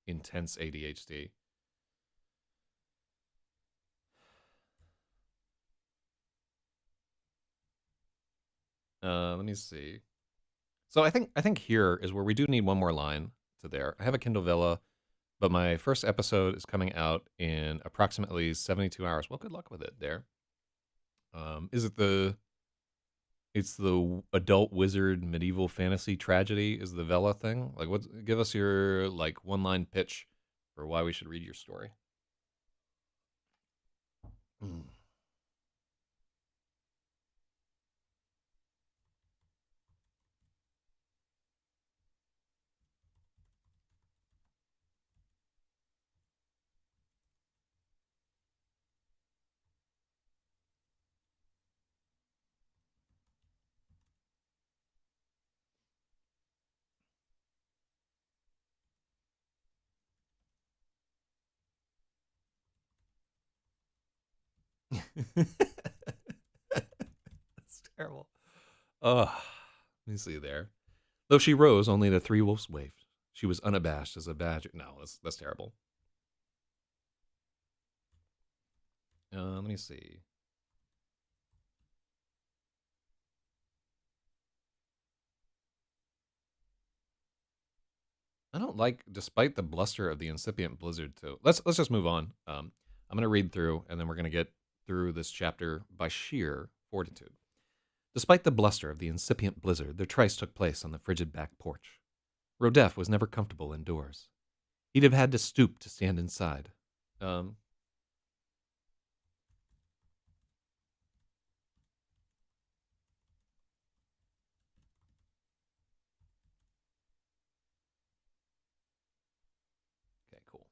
intense ADHD. Let me see. So I think here is where we do need one more line to there. I have a Kindle Vella, but my first episode is coming out in approximately 72 hours. Well, good luck with it there. Is it the it's the adult wizard medieval fantasy tragedy is the Vela thing? Like what give us your like one-line pitch for why we should read your story. Mm. That's terrible. Oh, let me see there. Though she rose, only the three wolves waved. She was unabashed as a badger. No, that's terrible. Let me see. I don't like, despite the bluster of the incipient blizzard. Too. Let's just move on. I'm gonna read through, and then we're gonna get through this chapter by sheer fortitude. Despite the bluster of the incipient blizzard, their tryst took place on the frigid back porch. Rodef was never comfortable indoors. He'd have had to stoop to stand inside. Um, okay, cool.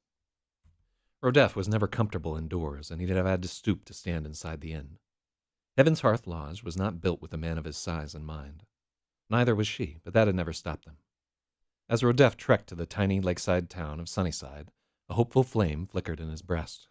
Rodef was never comfortable indoors, and he'd have had to stoop to stand inside the inn. Heaven's Hearth Lodge was not built with a man of his size in mind. Neither was she, but that had never stopped them. As Rodef trekked to the tiny lakeside town of Sunnyside, a hopeful flame flickered in his breast.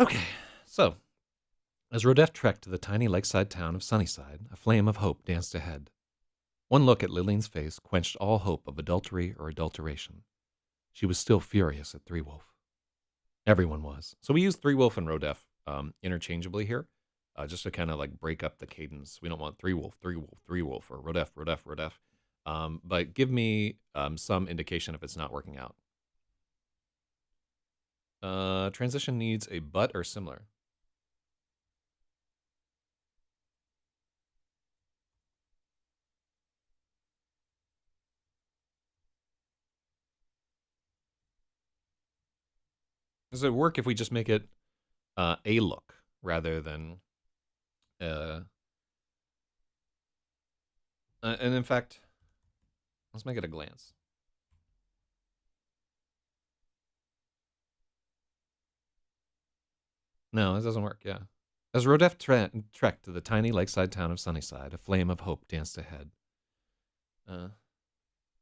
Okay, so as Rodef trekked to the tiny lakeside town of Sunnyside, a flame of hope danced ahead. One look at Lillian's face quenched all hope of adultery or adulteration. She was still furious at Three Wolf. Everyone was. So we use Three Wolf and Rodef interchangeably here, just to kind of like break up the cadence. We don't want Three Wolf, Three Wolf, Three Wolf, or Rodef, Rodef, Rodef. But give me some indication if it's not working out. Transition needs a but or similar. Does it work if we just make it a look rather than and in fact, let's make it a glance. No, it doesn't work. Yeah. As Rodef trekked to the tiny lakeside town of Sunnyside, a flame of hope danced ahead. Uh,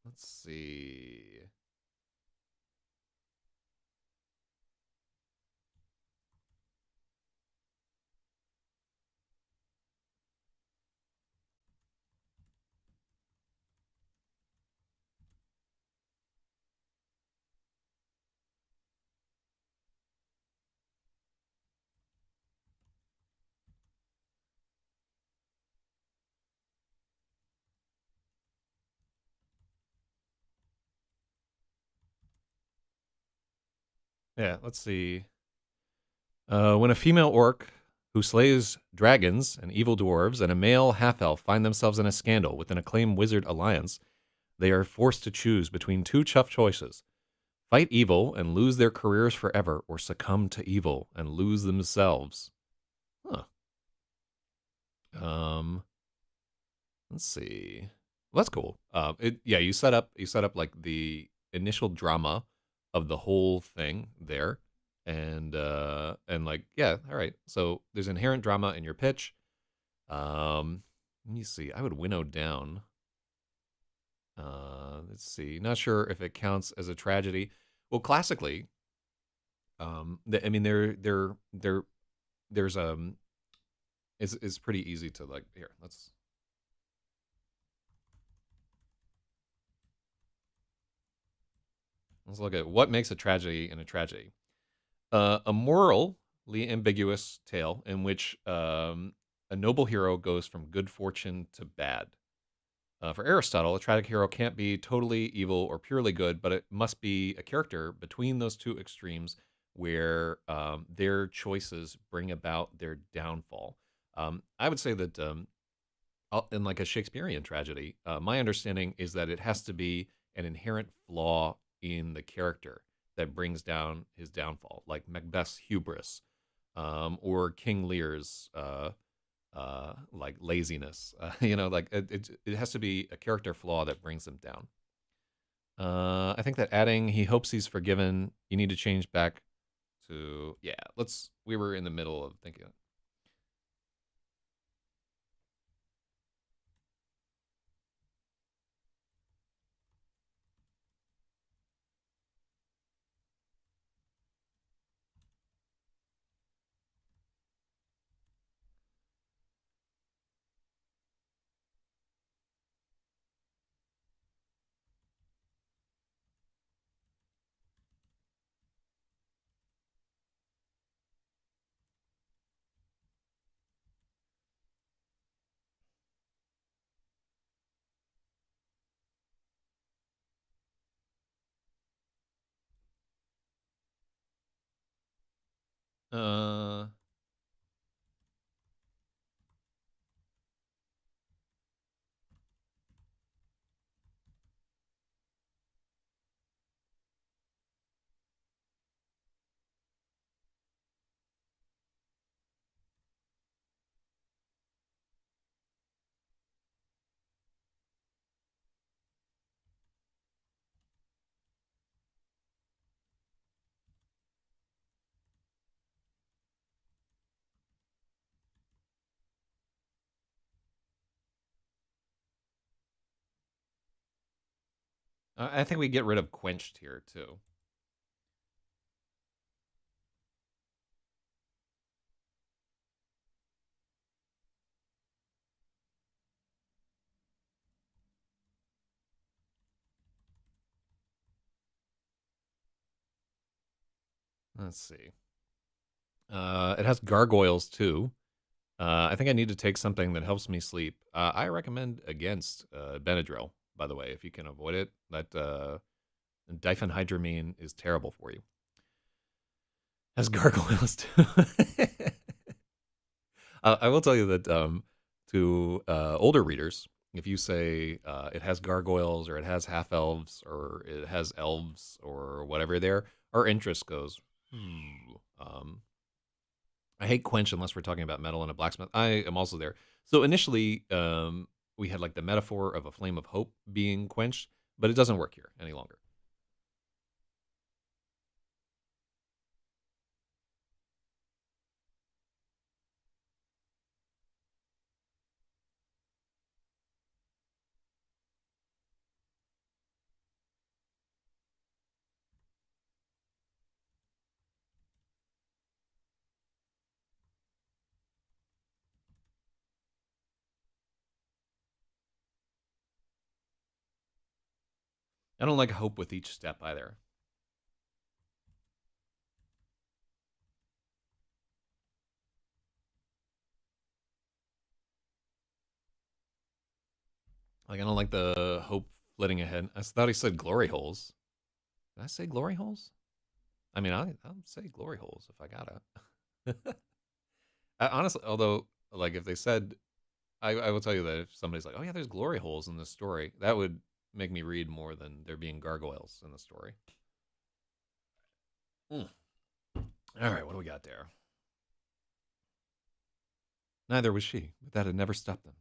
let's see. Yeah, let's see. When a female orc who slays dragons and evil dwarves and a male half elf find themselves in a scandal with an acclaimed wizard alliance, they are forced to choose between two tough choices: fight evil and lose their careers forever, or succumb to evil and lose themselves. Huh. Um, let's see. Well, that's cool. Yeah, you set up like the initial drama of the whole thing there, and like yeah, all right. So there's inherent drama in your pitch. Let me see. I would winnow down. Let's see. Not sure if it counts as a tragedy. Well, classically, I mean, there's it's pretty easy to like here. Let's look at what makes a tragedy in a tragedy. A morally ambiguous tale in which a noble hero goes from good fortune to bad. For Aristotle, a tragic hero can't be totally evil or purely good, but it must be a character between those two extremes where their choices bring about their downfall. I would say that in like a Shakespearean tragedy, my understanding is that it has to be an inherent flaw in the character that brings down his downfall, like Macbeth's hubris, or King Lear's like laziness. Like it has to be a character flaw that brings them down. I think that adding he hopes he's forgiven, you need to change back to yeah. Let's. We were in the middle of thinking. Uh, I think we get rid of quenched here too. Let's see. It has gargoyles too. I think I need to take something that helps me sleep. I recommend against Benadryl, by the way, if you can avoid it. That diphenhydramine is terrible for you. Has gargoyles too. I will tell you that to older readers, if you say it has gargoyles or it has half elves or it has elves or whatever there, our interest goes. I hate quench unless we're talking about metal and a blacksmith. I am also there. So initially, we had like the metaphor of a flame of hope being quenched, but it doesn't work here any longer. I don't like hope with each step either. Like I don't like the hope flitting ahead. I thought he said glory holes. Did I say glory holes? I mean, I'll say glory holes if I gotta. Honestly, although, like, if they said, I will tell you that if somebody's like, oh, yeah, there's glory holes in this story, that would make me read more than there being gargoyles in the story. Mm. All right, what do we got there? Neither was she, but that had never stopped them.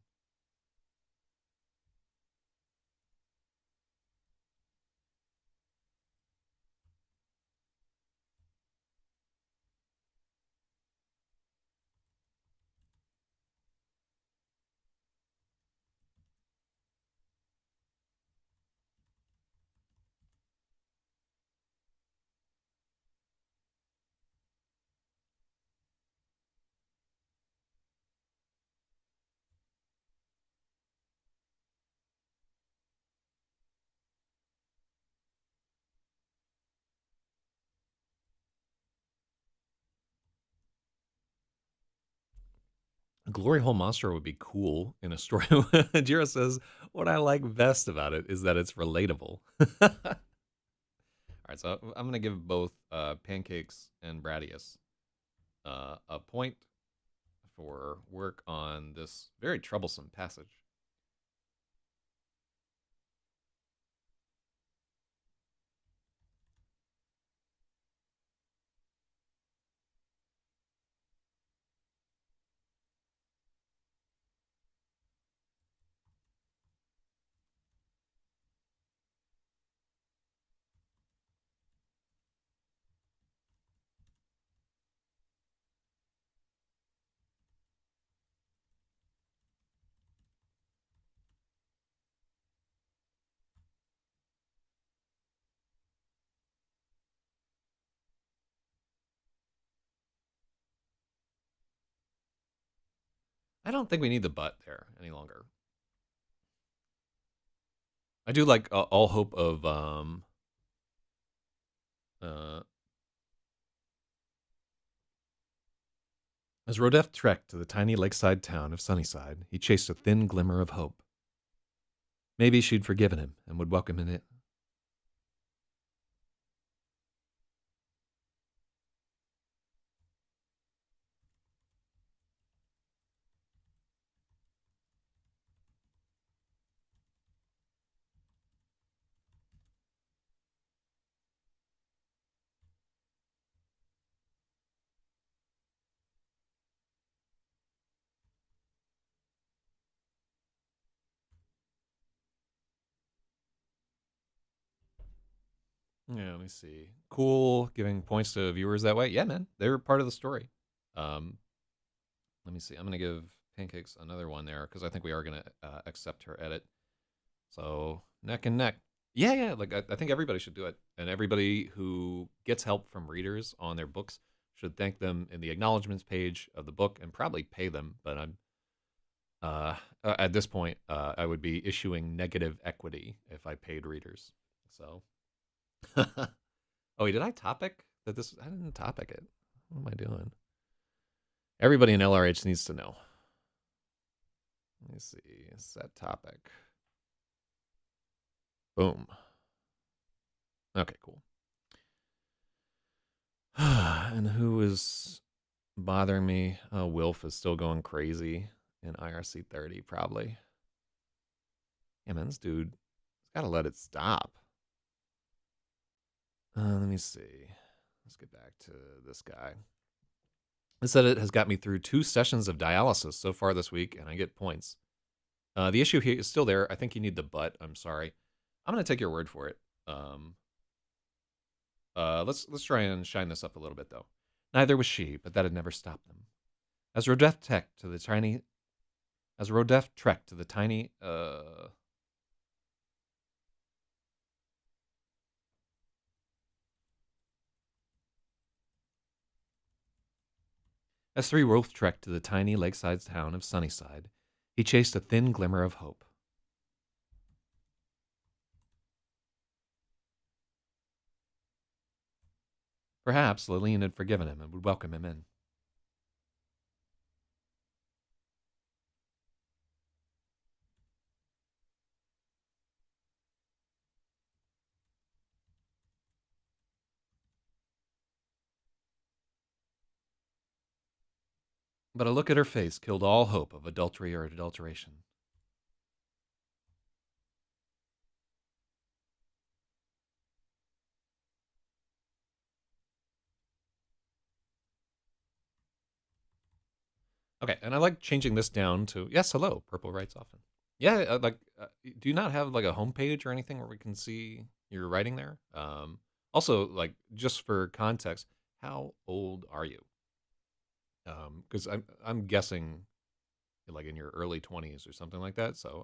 A glory hole monster would be cool in a story. Jira says, what I like best about it is that it's relatable. All right, so I'm going to give both Pancakes and Bradius a point for work on this very troublesome passage. I don't think we need the but there any longer. I do like all hope of uh, as Rodef trekked to the tiny lakeside town of Sunnyside, he chased a thin glimmer of hope. Maybe she'd forgiven him and would welcome him in. Yeah, let me see. Cool, giving points to viewers that way. Yeah, man, they were part of the story. Um, let me see. I'm gonna give Pancakes another one there because I think we are gonna accept her edit. So neck and neck. Yeah, yeah. Like I think everybody should do it, and everybody who gets help from readers on their books should thank them in the acknowledgments page of the book and probably pay them. But I'm at this point, I would be issuing negative equity if I paid readers. So. Oh, wait, did I topic that this. I didn't topic it. What am I doing? Everybody in LRH needs to know. Let me see. Set topic. Boom. Okay, cool. And who is bothering me? Oh, Wilf is still going crazy in IRC 30, probably. Yeah, man, this dude, he's got to let it stop. Let me see. Let's get back to this guy. It said it has got me through 2 sessions of dialysis so far this week, and I get points. The issue here is still there. I think you need the butt. I'm sorry. I'm going to take your word for it. Let's try and shine this up a little bit, though. Neither was she, but that had never stopped them. As Rodef trekked to the tiny... As Three Wolf trekked to the tiny lakeside town of Sunnyside, he chased a thin glimmer of hope. Perhaps Lillian had forgiven him and would welcome him in. But a look at her face killed all hope of adultery or adulteration. Okay, and I like changing this down to, yes, hello, Purple writes often. Yeah, do you not have like a homepage or anything where we can see your writing there? Also, like, just for context, how old are you? Because I'm guessing like in your early 20s or something like that. So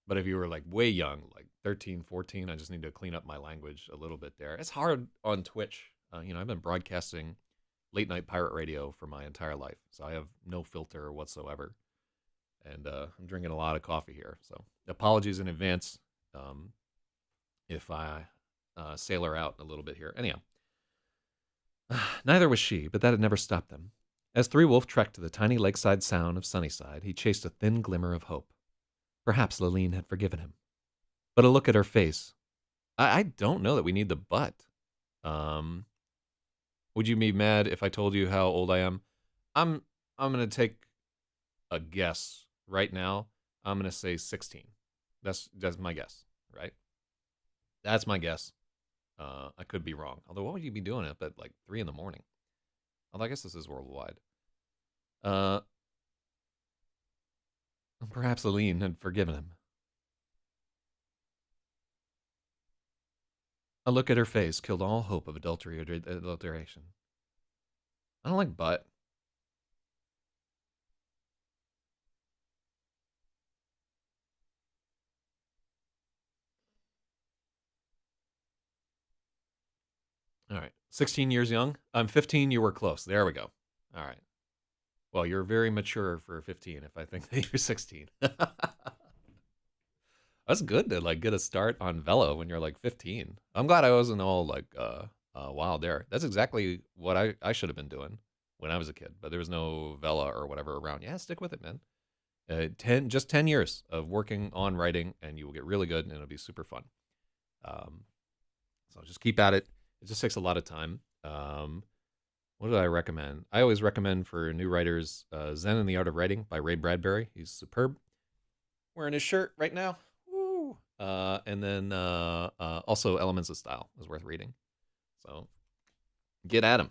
but if you were like way young, like 13, 14, I just need to clean up my language a little bit there. It's hard on Twitch. I've been broadcasting late night pirate radio for my entire life, so I have no filter whatsoever. And I'm drinking a lot of coffee here, so apologies in advance if I sailor out a little bit here. Anyhow, neither was she, but that had never stopped them. As Three Wolf trekked to the tiny lakeside sound of Sunnyside, he chased a thin glimmer of hope. Perhaps Lillian had forgiven him. But a look at her face. I don't know that we need the but. Would you be mad if I told you how old I am? I'm gonna take a guess right now. I'm gonna say 16. That's my guess, right? That's my guess. I could be wrong. Although, what would you be doing up at like 3 in the morning? Although I guess this is worldwide. Perhaps Aline had forgiven him. A look at her face killed all hope of adultery or adulteration. I don't like butt. All right. 16 years young? I'm 15. You were close. There we go. All right. Well, you're very mature for 15 if I think that you're 16. That's good to like get a start on Velo when you're like 15. I'm glad I wasn't all like wild there. That's exactly what I should have been doing when I was a kid, but there was no Vela or whatever around. Yeah, stick with it, man. 10 years of working on writing and you will get really good and it'll be super fun. So just keep at it. It just takes a lot of time. What do I recommend? I always recommend for new writers Zen and the Art of Writing by Ray Bradbury. He's superb. Wearing his shirt right now. Woo! And then also Elements of Style is worth reading. So get at him.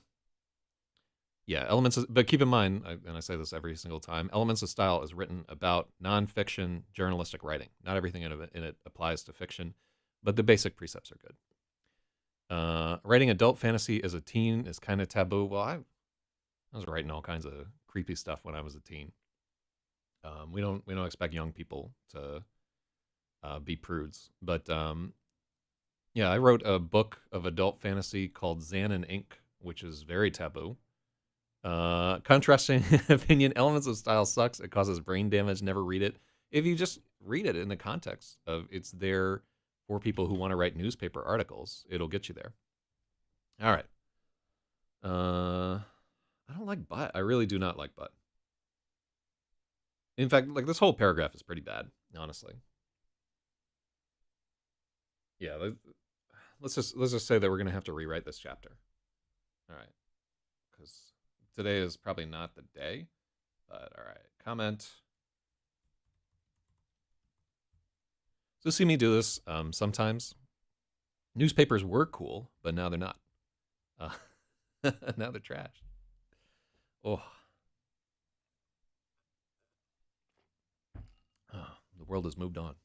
Yeah, but keep in mind, and I say this every single time, Elements of Style is written about nonfiction journalistic writing. Not everything in it applies to fiction, but the basic precepts are good. Writing adult fantasy as a teen is kind of taboo. Well, I was writing all kinds of creepy stuff when I was a teen. We don't expect young people to be prudes, but yeah, I wrote a book of adult fantasy called Xanon Inc., which is very taboo. Contrasting opinion, Elements of Style sucks. It causes brain damage. Never read it. If you just read it in the context of it's there for people who want to write newspaper articles, it'll get you there. All right. I don't like but. I really do not like but. In fact, like this whole paragraph is pretty bad, honestly. Yeah, let's just say that we're gonna have to rewrite this chapter. All right, because today is probably not the day. But all right, comment. So see me do this sometimes. Newspapers were cool, but now they're not. Uh, now they're trash. Oh. Oh, the world has moved on.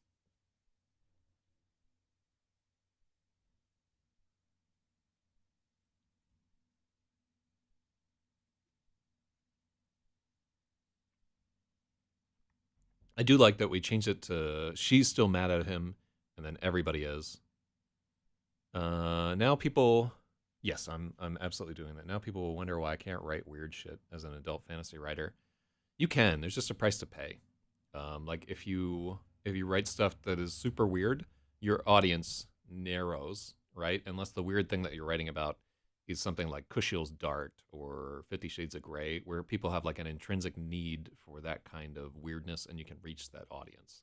I do like that we changed it to she's still mad at him, and then everybody is. Now people, yes, I'm absolutely doing that. Now people will wonder why I can't write weird shit as an adult fantasy writer. You can. There's just a price to pay. Like if you write stuff that is super weird, your audience narrows, right? Unless the weird thing that you're writing about is something like Kushiel's Dart or 50 Shades of Grey, where people have like an intrinsic need for that kind of weirdness, and you can reach that audience.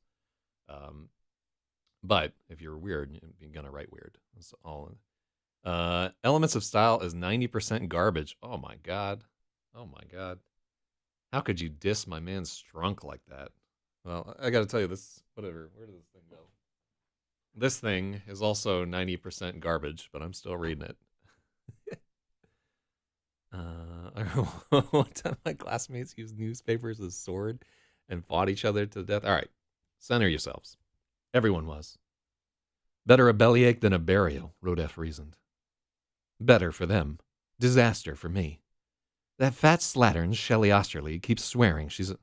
Um, but if you're weird, you're gonna write weird. That's all. Elements of style is 90% garbage. Oh my god. Oh my god. How could you diss my man Strunk like that? Well, I gotta tell you this. Whatever. Where does this thing go? This thing is also 90% garbage, but I'm still reading it. One time my classmates used newspapers as sword and fought each other to death. All right, center yourselves. Everyone was. Better a bellyache than a burial, Rodef reasoned. Better for them. Disaster for me. That fat slattern, Shelley Osterley, keeps swearing she's a...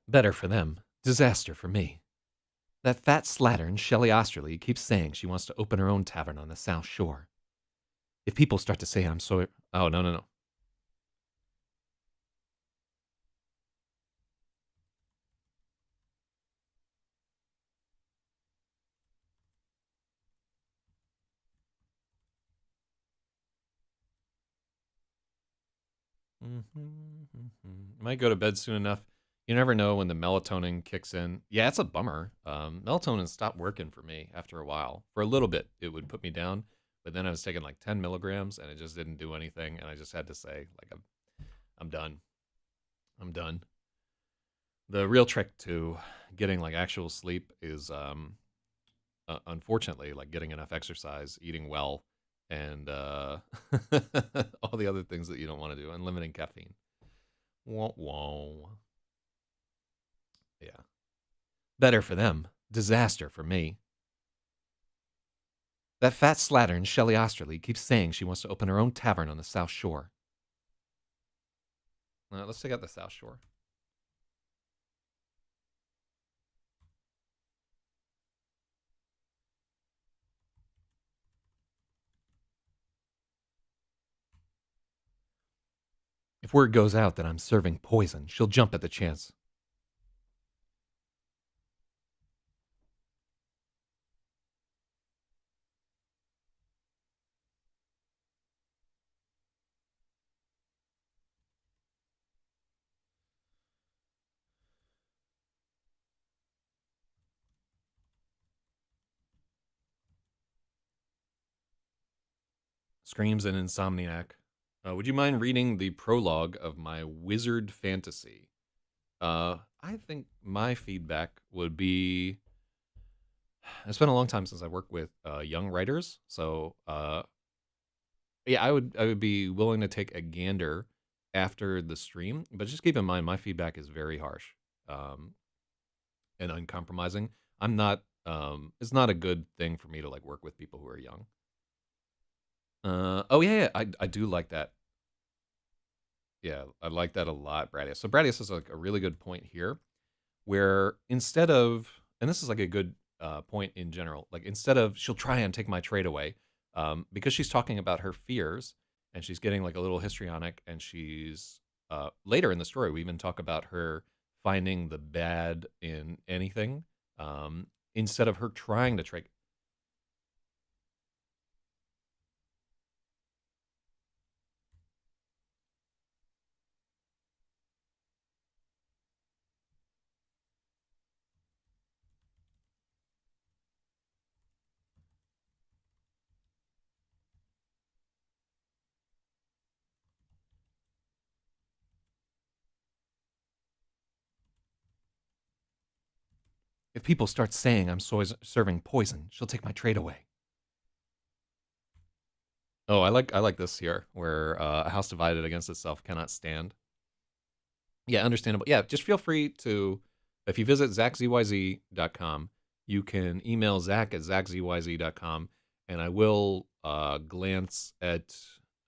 Better for them. Disaster for me. That fat slattern, Shelley Osterley, keeps saying she wants to open her own tavern on the South Shore. If people start to say I'm so... Oh, no, no, no. Might go to bed soon enough. You never know when the melatonin kicks in. Yeah, it's a bummer. Melatonin stopped working for me after a while. For a little bit, it would put me down, but then I was taking like 10 milligrams, and it just didn't do anything. And I just had to say, like, I'm done. I'm done. The real trick to getting like actual sleep is, unfortunately, like getting enough exercise, eating well, and all the other things that you don't want to do, and limiting caffeine. Whoa, whoa. Yeah. Better for them. Disaster for me. That fat slattern, Shelley Osterley, keeps saying she wants to open her own tavern on the South Shore. Let's take out the South Shore. If word goes out that I'm serving poison, she'll jump at the chance. Screams an insomniac. Would you mind reading the prologue of my wizard fantasy? I think my feedback would be, it's been a long time since I worked with young writers, so yeah, I would be willing to take a gander after the stream, but just keep in mind my feedback is very harsh um, and uncompromising. I'm not. It's not a good thing for me to like work with people who are young. Oh yeah, yeah, I do like that. Yeah, I like that a lot, Bradius. So Bradius is like a really good point here, where instead of, and this is like a good point in general, like instead of she'll try and take my trade away, because she's talking about her fears and she's getting like a little histrionic, and she's later in the story we even talk about her finding the bad in anything, instead of her trying to try. If people start saying I'm serving poison, she'll take my trade away. Oh, I like this here, where a house divided against itself cannot stand. Yeah, understandable. Yeah, just feel free to, if you visit zakzyz.com, you can email Zak at zakzyz.com, and I will glance at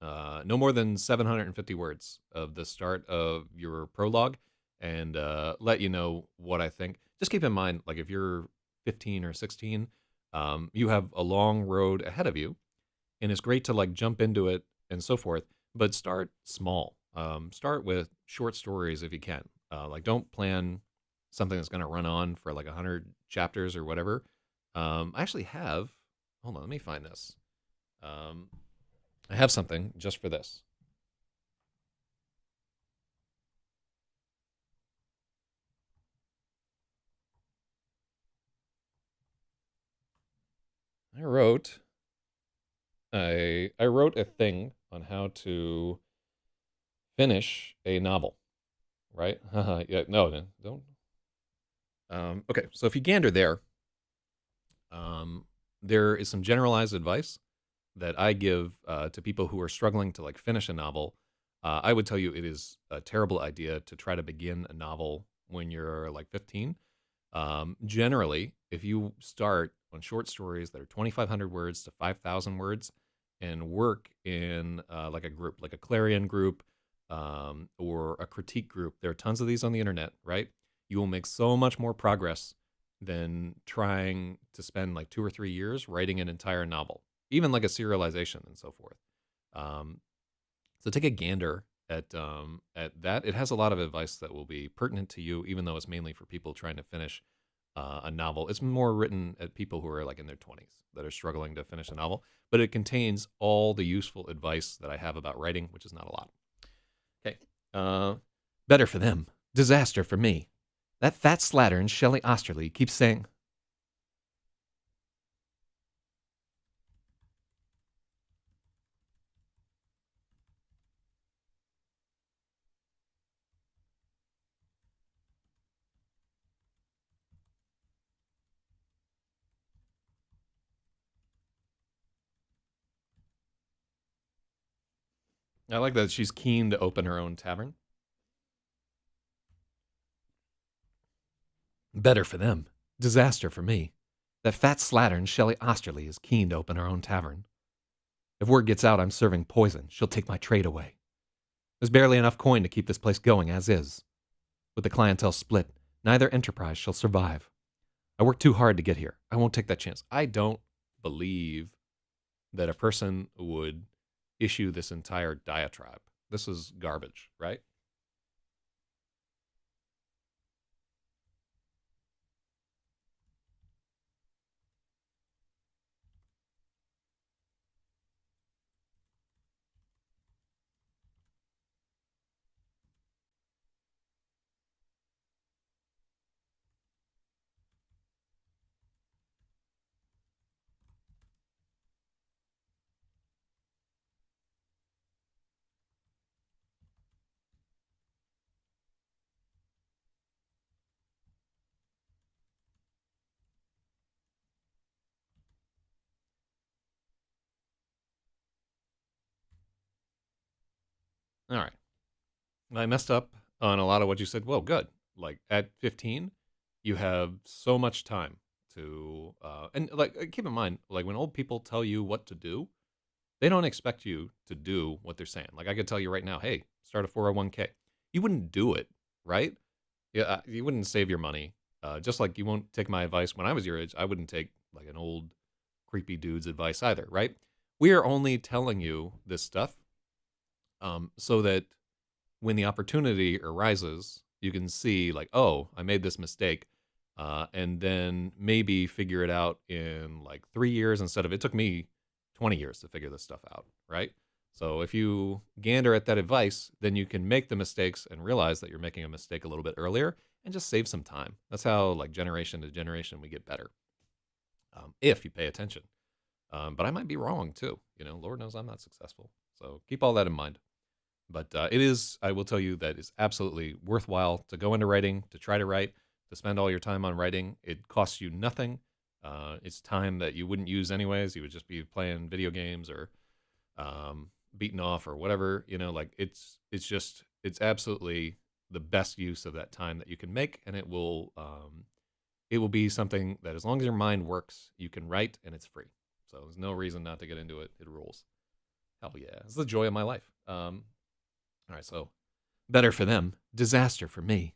no more than 750 words of the start of your prologue, and let you know what I think. Just keep in mind, like if you're 15 or 16, you have a long road ahead of you, and it's great to like jump into it and so forth, but start small. Start with short stories if you can. Like don't plan something that's going to run on for like 100 chapters or whatever. I actually have, hold on, let me find this. um, I have something just for this. I wrote a thing on how to finish a novel, right? Yeah, no, don't. Okay, so if you gander there, um, there is some generalized advice that I give to people who are struggling to like finish a novel. I would tell you it is a terrible idea to try to begin a novel when you're like 15. Generally, if you start on short stories that are 2,500 words to 5,000 words and work in like a group, like a Clarion group, or a critique group, there are tons of these on the internet, right? You will make so much more progress than trying to spend like 2 or 3 years writing an entire novel, even like a serialization and so forth. Um, so take a gander at that. It has a lot of advice that will be pertinent to you, even though it's mainly for people trying to finish a novel. It's more written at people who are like in their 20s that are struggling to finish a novel, but it contains all the useful advice that I have about writing, which is not a lot. Okay. Uh, Better for them, disaster for me. That fat slattern Shelley Osterley keeps saying. I like that she's keen to open her own tavern. Better for them, disaster for me. That fat slattern Shelley Osterley is keen to open her own tavern. If word gets out I'm serving poison, she'll take my trade away. There's barely enough coin to keep this place going as is. With the clientele split, neither enterprise shall survive. I worked too hard to get here. I won't take that chance. I don't believe that a person would issue this entire diatribe. This is garbage, right? All right. I messed up on a lot of what you said. Well, good. Like at 15, you have so much time to, and like keep in mind, like when old people tell you what to do, they don't expect you to do what they're saying. Like I could tell you right now, hey, start a 401k. You wouldn't do it, right? Yeah, you wouldn't save your money. Just like you won't take my advice when I was your age, I wouldn't take like an old creepy dude's advice either, right? We are only telling you this stuff so that when the opportunity arises, you can see like, oh, I made this mistake, and then maybe figure it out in like 3 years instead of it took me 20 years to figure this stuff out, right? So if you gander at that advice, then you can make the mistakes and realize that you're making a mistake a little bit earlier and just save some time. That's how like generation to generation we get better, if you pay attention. But I might be wrong too. Lord knows I'm not successful. So keep all that in mind. But it is, I will tell you that it's absolutely worthwhile to go into writing, to try to write, to spend all your time on writing. It costs you nothing. It's time that you wouldn't use anyways. You would just be playing video games or beating off or whatever. Like it's absolutely the best use of that time that you can make, and it will be something that as long as your mind works, you can write, and it's free. So there's no reason not to get into it. It rules. Hell yeah, it's the joy of my life. All right, so better for them, disaster for me.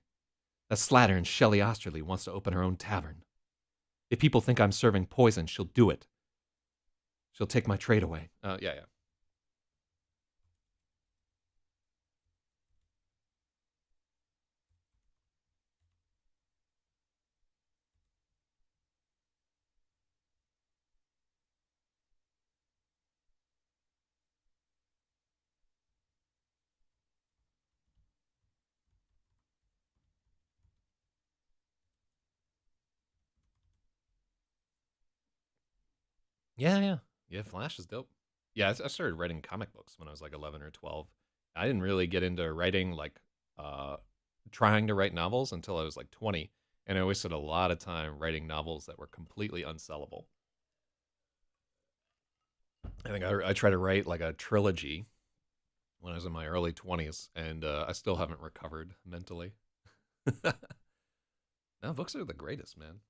That slattern Shelley Osterley wants to open her own tavern. If people think I'm serving poison, she'll do it. She'll take my trade away. Yeah. Yeah. Flash is dope. Yeah, I started writing comic books when I was like 11 or 12. I didn't really get into writing like uh, trying to write novels until I was like 20, and I wasted a lot of time writing novels that were completely unsellable. I think I tried to write like a trilogy when I was in my early 20s, and I still haven't recovered mentally. No, books are the greatest, man.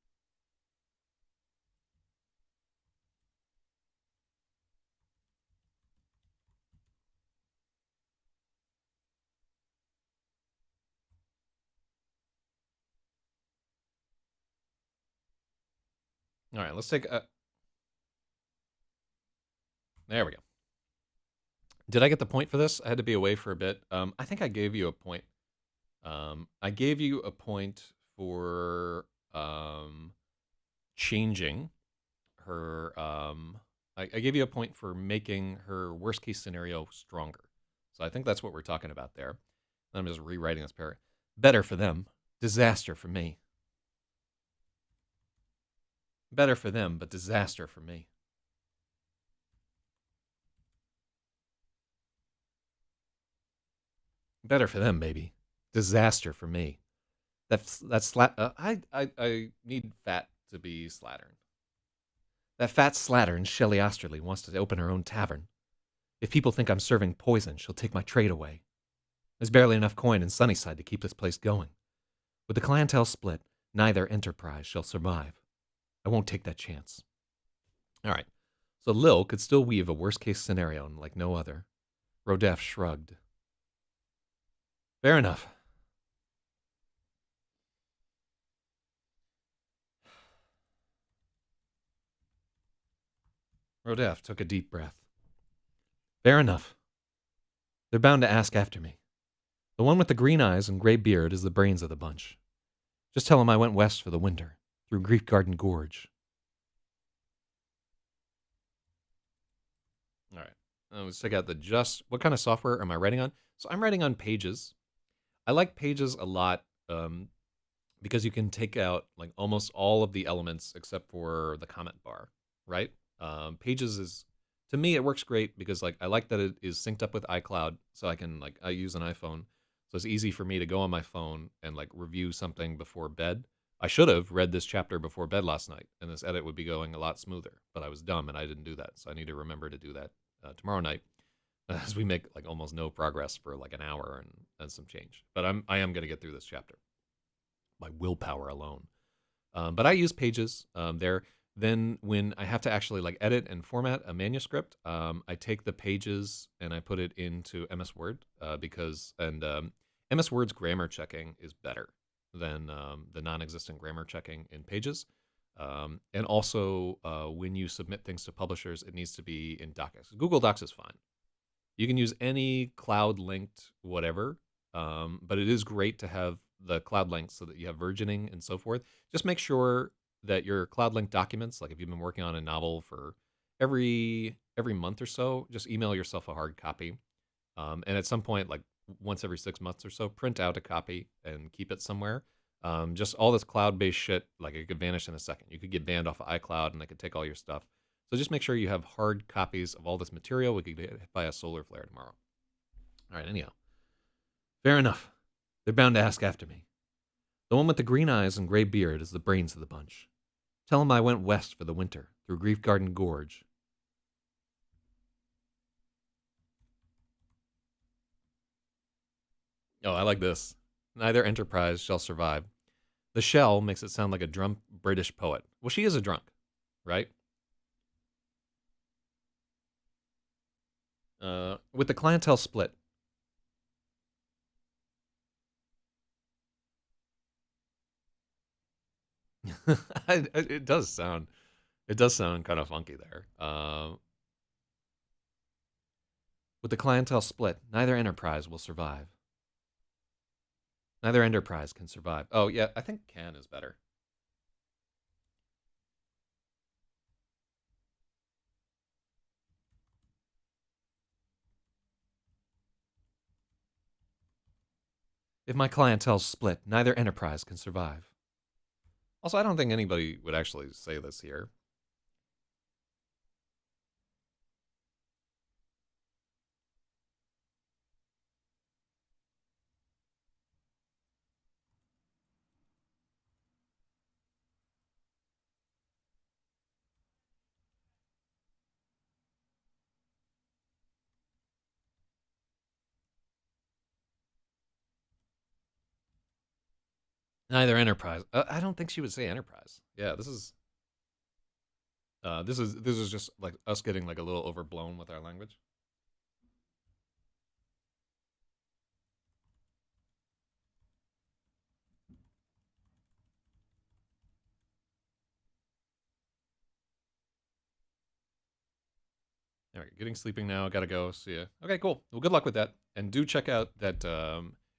All right, let's take a. There we go. Did I get the point for this? I had to be away for a bit. I think I gave you a point. I gave you a point for changing her. I gave you a point for making her worst case scenario stronger. So I think that's what we're talking about there. I'm just rewriting this paragraph. Better for them, disaster for me. Better for them, but disaster for me. Better for them, baby. Disaster for me. That's I need fat to be slattern. That fat slattern Shelley Osterley wants to open her own tavern. If people think I'm serving poison, she'll take my trade away. There's barely enough coin in Sunnyside to keep this place going. With the clientele split, neither enterprise shall survive. I won't take that chance. All right. So Lil could still weave a worst case scenario like no other. Rodef shrugged. Fair enough. Rodef took a deep breath. Fair enough. They're bound to ask after me. The one with the green eyes and gray beard is the brains of the bunch. Just tell him I went west for the winter, through Grief Garden Gorge. All right. Let's check out the just. What kind of software am I writing on? So I'm writing on Pages. I like Pages a lot because you can take out like almost all of the elements except for the comment bar, right? Pages is, to me, it works great because like I like that it is synced up with iCloud, so I use an iPhone, so it's easy for me to go on my phone and like review something before bed. I should have read this chapter before bed last night, and this edit would be going a lot smoother. But I was dumb and I didn't do that, so I need to remember to do that tomorrow night, as we make like almost no progress for like an hour and some change. But I am going to get through this chapter by willpower alone. But I use Pages there. Then when I have to actually like edit and format a manuscript, I take the Pages and I put it into MS Word because MS Word's grammar checking is better than the non-existent grammar checking in Pages. And also, when you submit things to publishers, it needs to be in Docs. Google Docs is fine. You can use any cloud linked whatever, but it is great to have the cloud links so that you have versioning and so forth. Just make sure that your cloud linked documents, like if you've been working on a novel for every month or so, just email yourself a hard copy. And at some point, like once every 6 months or so, print out a copy and keep it somewhere. Just all this cloud-based shit, like it could vanish in a second. You could get banned off of iCloud and they could take all your stuff. So just make sure you have hard copies of all this material. We could get hit by a solar flare tomorrow. All right, anyhow. Fair enough. They're bound to ask after me. The one with the green eyes and gray beard is the brains of the bunch. Tell him I went west for the winter, through Grief Garden Gorge. Oh, I like this. Neither enterprise shall survive. The shell makes it sound like a drunk British poet. Well, she is a drunk, right? With the clientele split. It does sound kind of funky there. With the clientele split, neither enterprise will survive. Neither enterprise can survive. Oh yeah, I think can is better. If my clientele's split, neither enterprise can survive. Also, I don't think anybody would actually say this here. Neither enterprise. I don't think she would say enterprise. Yeah, this is just like us getting like a little overblown with our language. All right, getting sleeping now. Gotta go. See ya. Okay, cool. Well, good luck with that, and do check out that.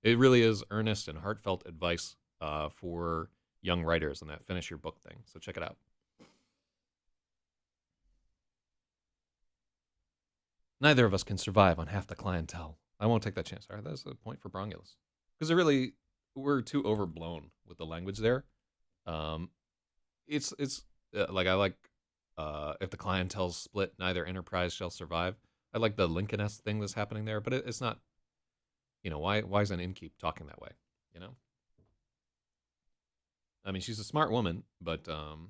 It really is earnest and heartfelt advice for young writers on that finish your book thing. So check it out. Neither of us can survive on half the clientele. I won't take that chance. All right, that's a point for Brongulus. Because it really, we're too overblown with the language there. Um, it's like I like if the clientele's split, neither enterprise shall survive. I like the Lincoln-esque thing that's happening there, but it's not. Why is an innkeep talking that way? You know, I mean, she's a smart woman, but hmm.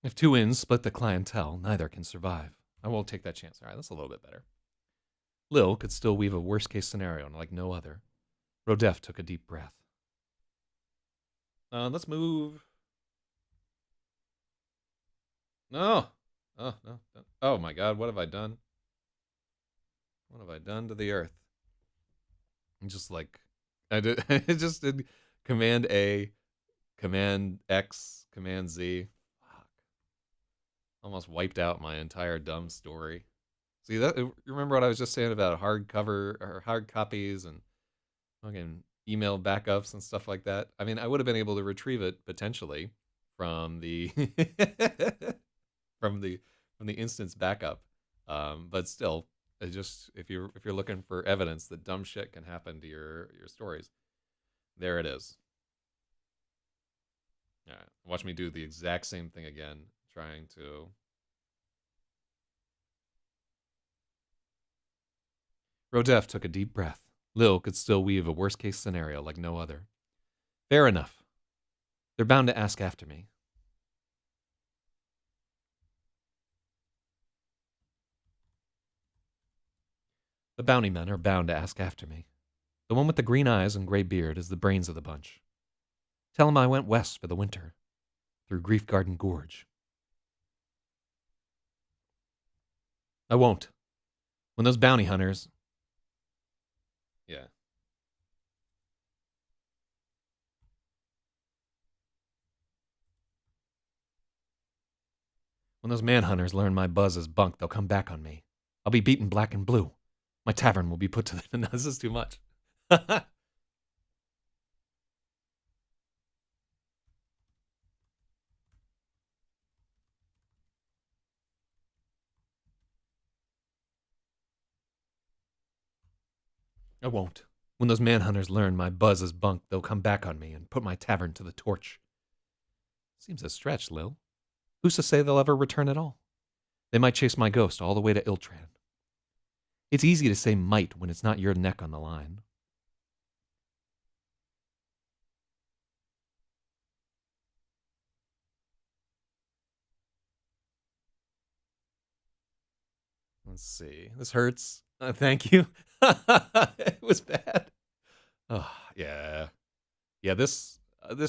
If two inns split the clientele, neither can survive. I won't take that chance. All right, that's a little bit better. Lil could still weave a worst case scenario like no other. Rodef took a deep breath. Let's move. No. Oh no. Oh my God, what have I done? What have I done to the earth? I'm just like, I did. I just did Command A, Command X, Command Z. Fuck. Almost wiped out my entire dumb story. See that? Remember what I was just saying about hardcover or hard copies and fucking email backups and stuff like that? I mean, I would have been able to retrieve it potentially from the from the from the instance backup. But still, just if you're looking for evidence that dumb shit can happen to your stories, there it is. All right, watch me do the exact same thing again, trying to. Rodef took a deep breath. Lil could still weave a worst-case scenario like no other. Fair enough. They're bound to ask after me. The bounty men are bound to ask after me. The one with the green eyes and gray beard is the brains of the bunch. Tell him I went west for the winter, through Grief Garden Gorge. I won't. When those bounty hunters... Yeah. When those manhunters learn my buzz is bunk, they'll come back on me. I'll be beaten black and blue. My tavern will be put to the... No, this is too much. I won't. When those manhunters learn my buzz is bunk, they'll come back on me and put my tavern to the torch. Seems a stretch, Lil. Who's to say they'll ever return at all? They might chase my ghost all the way to Iltran. It's easy to say might when it's not your neck on the line. Let's see. This hurts. Thank you. It was bad. Oh, yeah. Yeah, this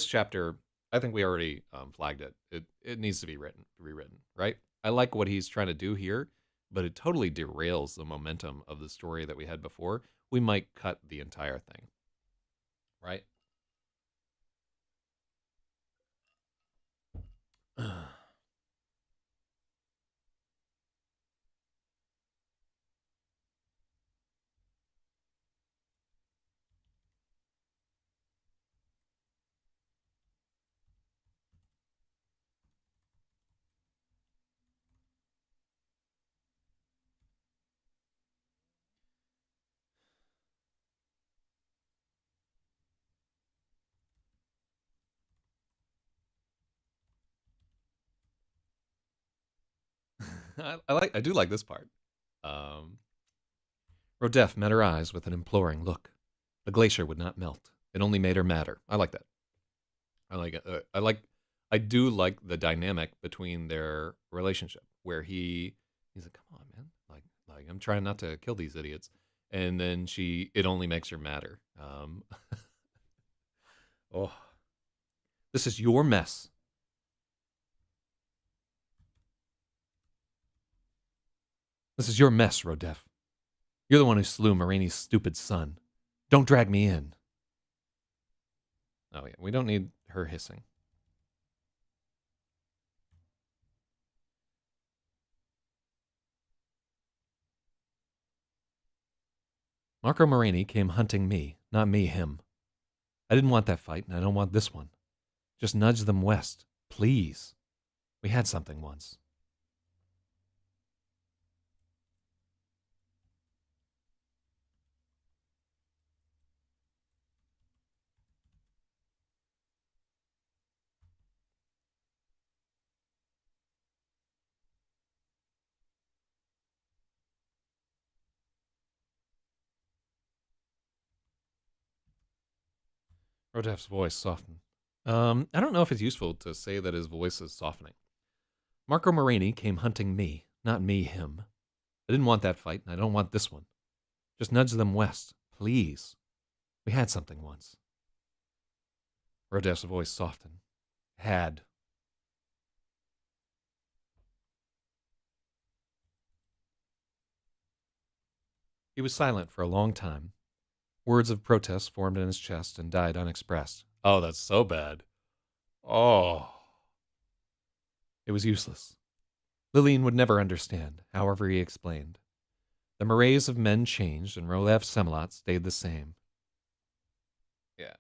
chapter, I think we already flagged it. It needs to be rewritten, right? I like what he's trying to do here, but it totally derails the momentum of the story that we had before. We might cut the entire thing, right? I do like this part. Rodef met her eyes with an imploring look. The glacier would not melt. It only made her madder. I like that. I like it. I do like the dynamic between their relationship, where he's like, "Come on, man! Like I'm trying not to kill these idiots," and then it only makes her madder. Oh, this is your mess. This is your mess, Rodef. You're the one who slew Marini's stupid son. Don't drag me in. Oh, yeah, we don't need her hissing. Marco Marini came hunting me, not me him. I didn't want that fight, and I don't want this one. Just nudge them west, please. We had something once. Rodef's voice softened. I don't know if it's useful to say that his voice is softening. Marco Marini came hunting me, not me him. I didn't want that fight, and I don't want this one. Just nudge them west, please. We had something once. Rodef's voice softened. Had. He was silent for a long time. Words of protest formed in his chest and died unexpressed. Oh, that's so bad. Oh. It was useless. Lillian would never understand, however he explained. The mores of men changed, and Rolef Semlot stayed the same. Yeah.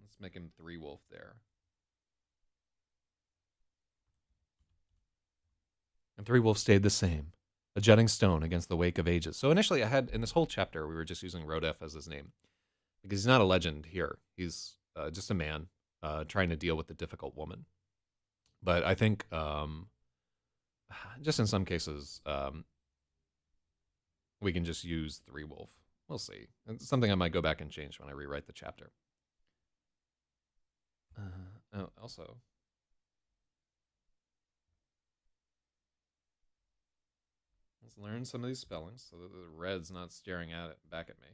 Let's make him 3-wolf there. And 3-wolf stayed the same. A jutting stone against the wake of ages. So initially I had, in this whole chapter, we were just using Rodef as his name. Because he's not a legend here. He's just a man trying to deal with a difficult woman. But I think, just in some cases, we can just use three wolf. We'll see. It's something I might go back and change when I rewrite the chapter. Oh, also, let's learn some of these spellings so that the red's not staring at it back at me.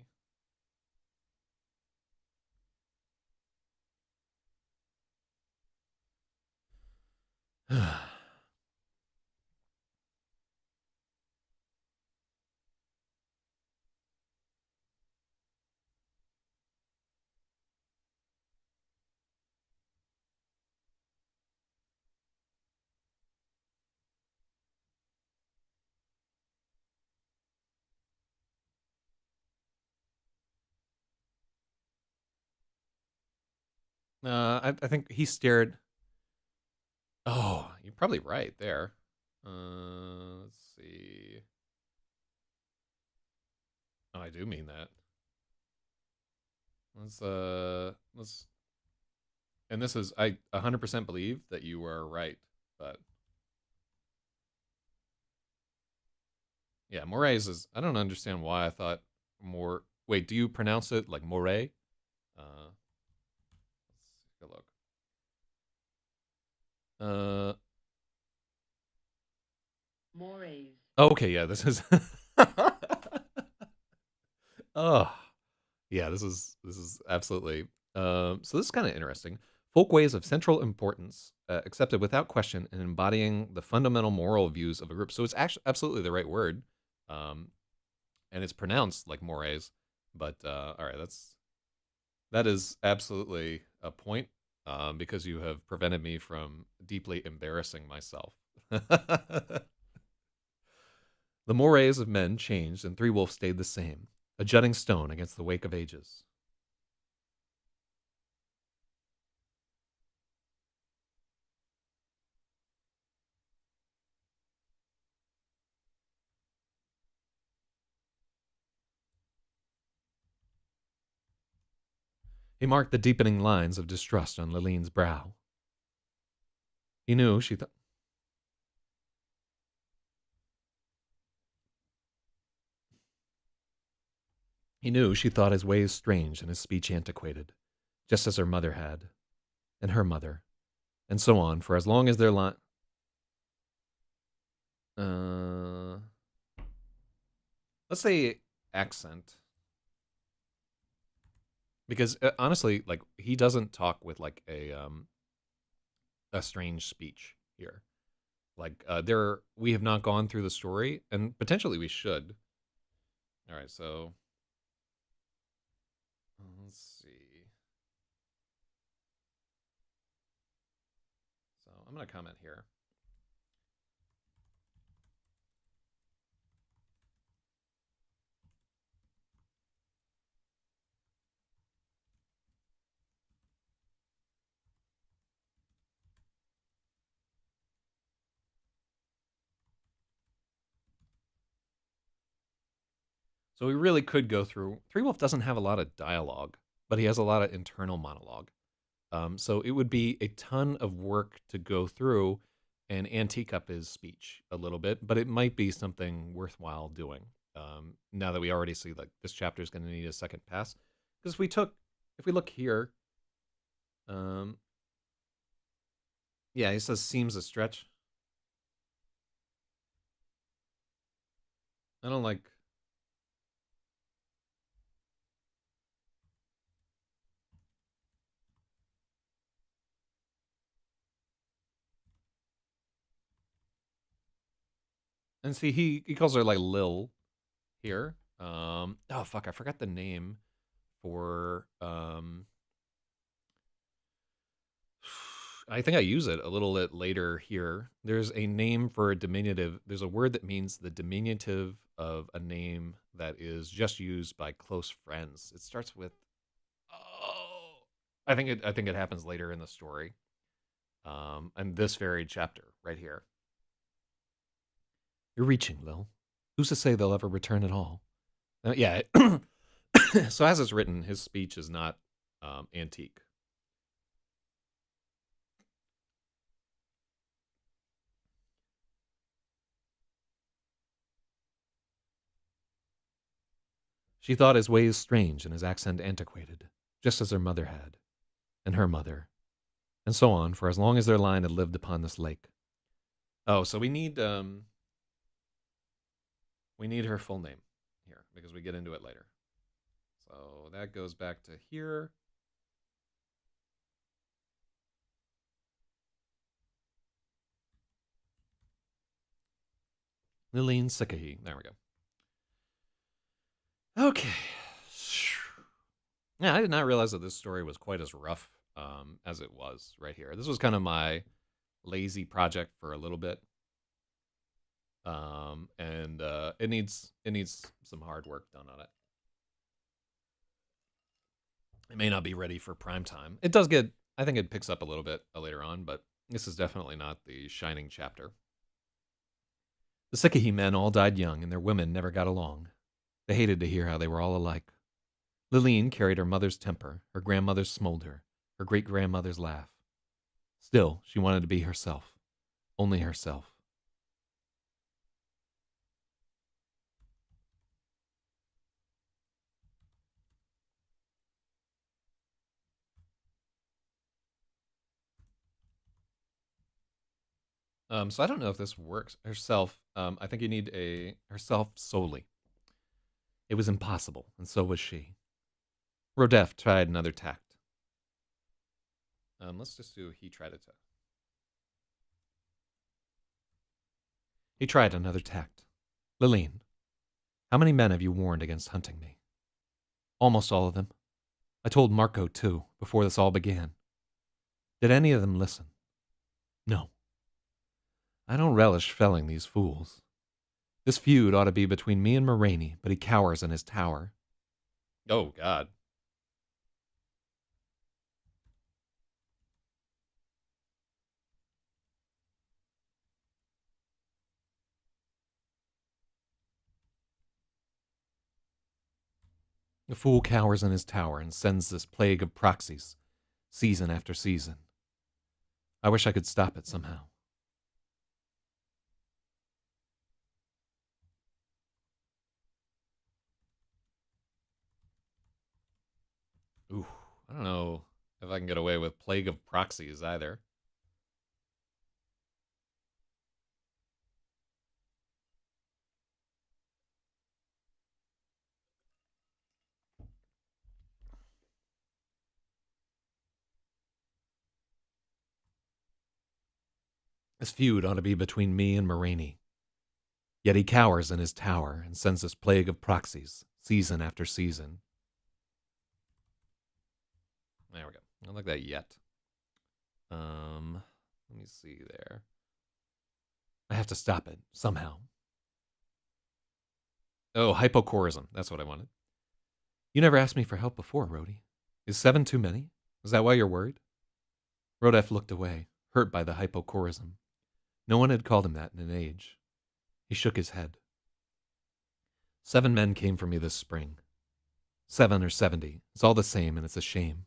I think he stared. Oh, you're probably right there. Let's see. Oh, I do mean that. Let's. And this is I 100% believe that you were right, but yeah, Moraes is. I don't understand why I thought more. Wait, do you pronounce it like Moray? Let's take a look. Moraes. Okay, yeah, this is. Oh, yeah, this is absolutely. So this is kind of interesting. Folkways of central importance, accepted without question, and embodying the fundamental moral views of a group. So it's actually absolutely the right word, um, and it's pronounced like mores. But all right, that is absolutely a point, because you have prevented me from deeply embarrassing myself. The mores of men changed, and Three Wolf stayed the same, a jutting stone against the wake of ages. He marked the deepening lines of distrust on Lillian's brow. He knew she thought. He knew she thought his ways strange and his speech antiquated, just as her mother had, and her mother, and so on, for as long as their line. Uh, let's say accent, because honestly, like he doesn't talk with like a strange speech here. Like there, we have not gone through the story, and potentially we should. All right, so let's see. So I'm gonna comment here. So we really could go through. Three Wolf doesn't have a lot of dialogue, but he has a lot of internal monologue. So it would be a ton of work to go through and antique up his speech a little bit, but it might be something worthwhile doing. Now that we already see like this chapter is going to need a second pass, because if we look here, um, yeah, he says seems a stretch. I don't like. And see, he calls her like Lil here. Oh fuck, I forgot the name for I think I use it a little bit later here. There's a name for a diminutive. There's a word that means the diminutive of a name that is just used by close friends. It starts with oh, I think it happens later in the story. And this very chapter right here. You're reaching, Lil. Who's to say they'll ever return at all? Yeah. So as it's written, his speech is not antique. She thought his ways strange and his accent antiquated, just as her mother had, and her mother, and so on for as long as their line had lived upon this lake. Oh, so we need her full name here because we get into it later. So that goes back to here. Lillian Sikahi. There we go. Okay. Yeah, I did not realize that this story was quite as rough as it was right here. This was kind of my lazy project for a little bit. And it needs some hard work done on it. It may not be ready for prime time. It does get, I think it picks up a little bit later on, but this is definitely not the shining chapter. The Sikahi men all died young, and their women never got along. They hated to hear how they were all alike. Lillian carried her mother's temper, her grandmother's smolder, her great-grandmother's laugh. Still, she wanted to be herself. Only herself. So I don't know if this works. Herself, I think you need a herself solely. It was impossible, and so was she. Rodef tried another tact. Let's just do he tried a tact. He tried another tact. Lillian, how many men have you warned against hunting me? Almost all of them. I told Marco, too, before this all began. Did any of them listen? No. I don't relish felling these fools. This feud ought to be between me and Moraine, but he cowers in his tower. Oh, God. The fool cowers in his tower and sends this plague of proxies, season after season. I wish I could stop it somehow. Ooh, I don't know if I can get away with plague of proxies either. This feud ought to be between me and Moraine. Yet he cowers in his tower and sends this plague of proxies, season after season. There we go. I don't like that yet. Let me see there. I have to stop it, somehow. Oh, hypocorism. That's what I wanted. You never asked me for help before, Rhodey. Is 7 too many? Is that why you're worried? Rodef looked away, hurt by the hypocorism. No one had called him that in an age. He shook his head. 7 men came for me this spring. 7 or 70. It's all the same, and it's a shame.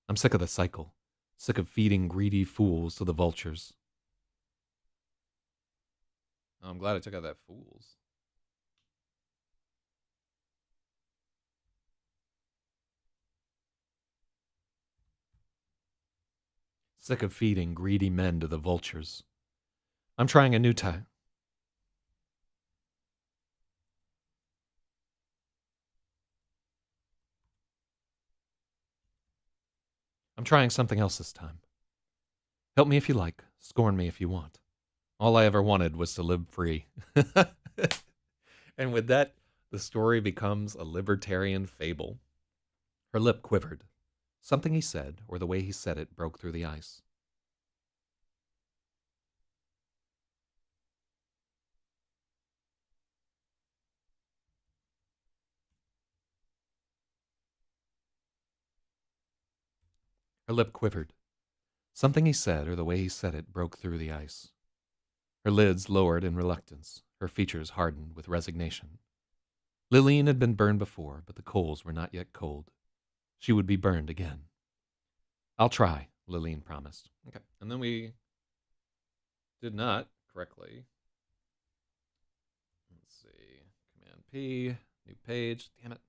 I'm sick of the cycle. Sick of feeding greedy fools to the vultures. Oh, I'm glad I took out that fools. Sick of feeding greedy men to the vultures. I'm trying a new type. I'm trying something else this time. Help me if you like. Scorn me if you want. All I ever wanted was to live free. And with that, the story becomes a libertarian fable. Her lip quivered. Something he said, or the way he said it, broke through the ice. Her lip quivered. Something he said, or the way he said it, broke through the ice. Her lids lowered in reluctance, her features hardened with resignation. Lillian had been burned before, but the coals were not yet cold. She would be burned again. I'll try, Lillian promised. Okay, and then we did not correctly. Let's see. Command P, new page. Damn it.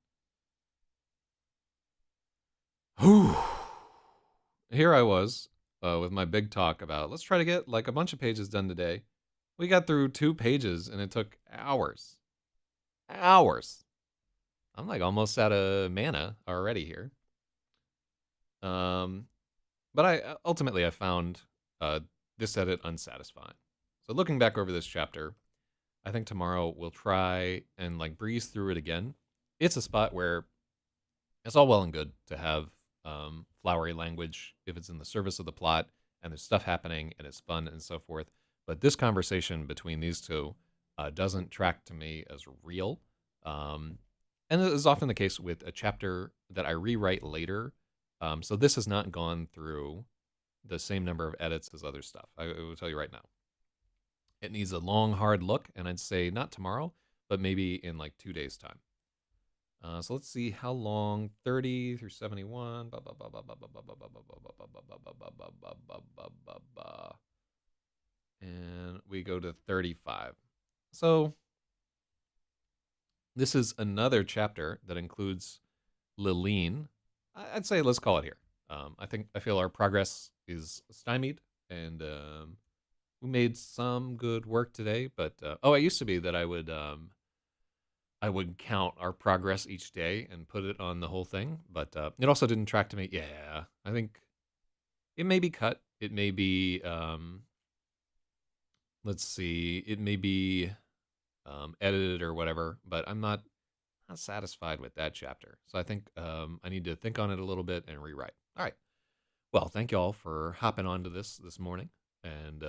Whew. Here I was with my big talk about let's try to get like a bunch of pages done today. We got through 2 pages and it took hours. Hours. I'm like almost out of mana already here. But I ultimately I found this edit unsatisfying. So looking back over this chapter, I think tomorrow we'll try and like breeze through it again. It's a spot where it's all well and good to have flowery language if it's in the service of the plot and there's stuff happening and it's fun and so forth. But this conversation between these two doesn't track to me as real. And it is often the case with a chapter that I rewrite later. So this has not gone through the same number of edits as other stuff. I will tell you right now. It needs a long, hard look, and I'd say not tomorrow, but maybe in like 2 days' time. So let's see how long 30 through 71. And we go to 35. So this is another chapter that includes Liline. I'd say let's call it here. I feel our progress is stymied, and we made some good work today. But it used to be that I would count our progress each day and put it on the whole thing. But it also didn't track to me. Yeah, I think it may be cut. It may be let's see. It may be edited or whatever. But I'm not satisfied with that chapter. So I think I need to think on it a little bit and rewrite. All right. Well, thank you all for hopping onto this morning, and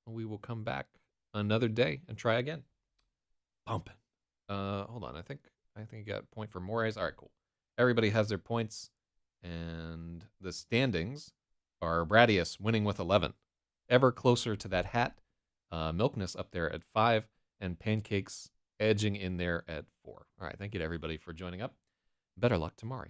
we will come back another day and try again. Bumping. Hold on. I think you got a point for Mores. All right, cool. Everybody has their points, and the standings are Bradius winning with 11, ever closer to that hat. Milkness up there at 5, and Pancakes edging in there at 4. All right, thank you to everybody for joining up. Better luck tomorrow.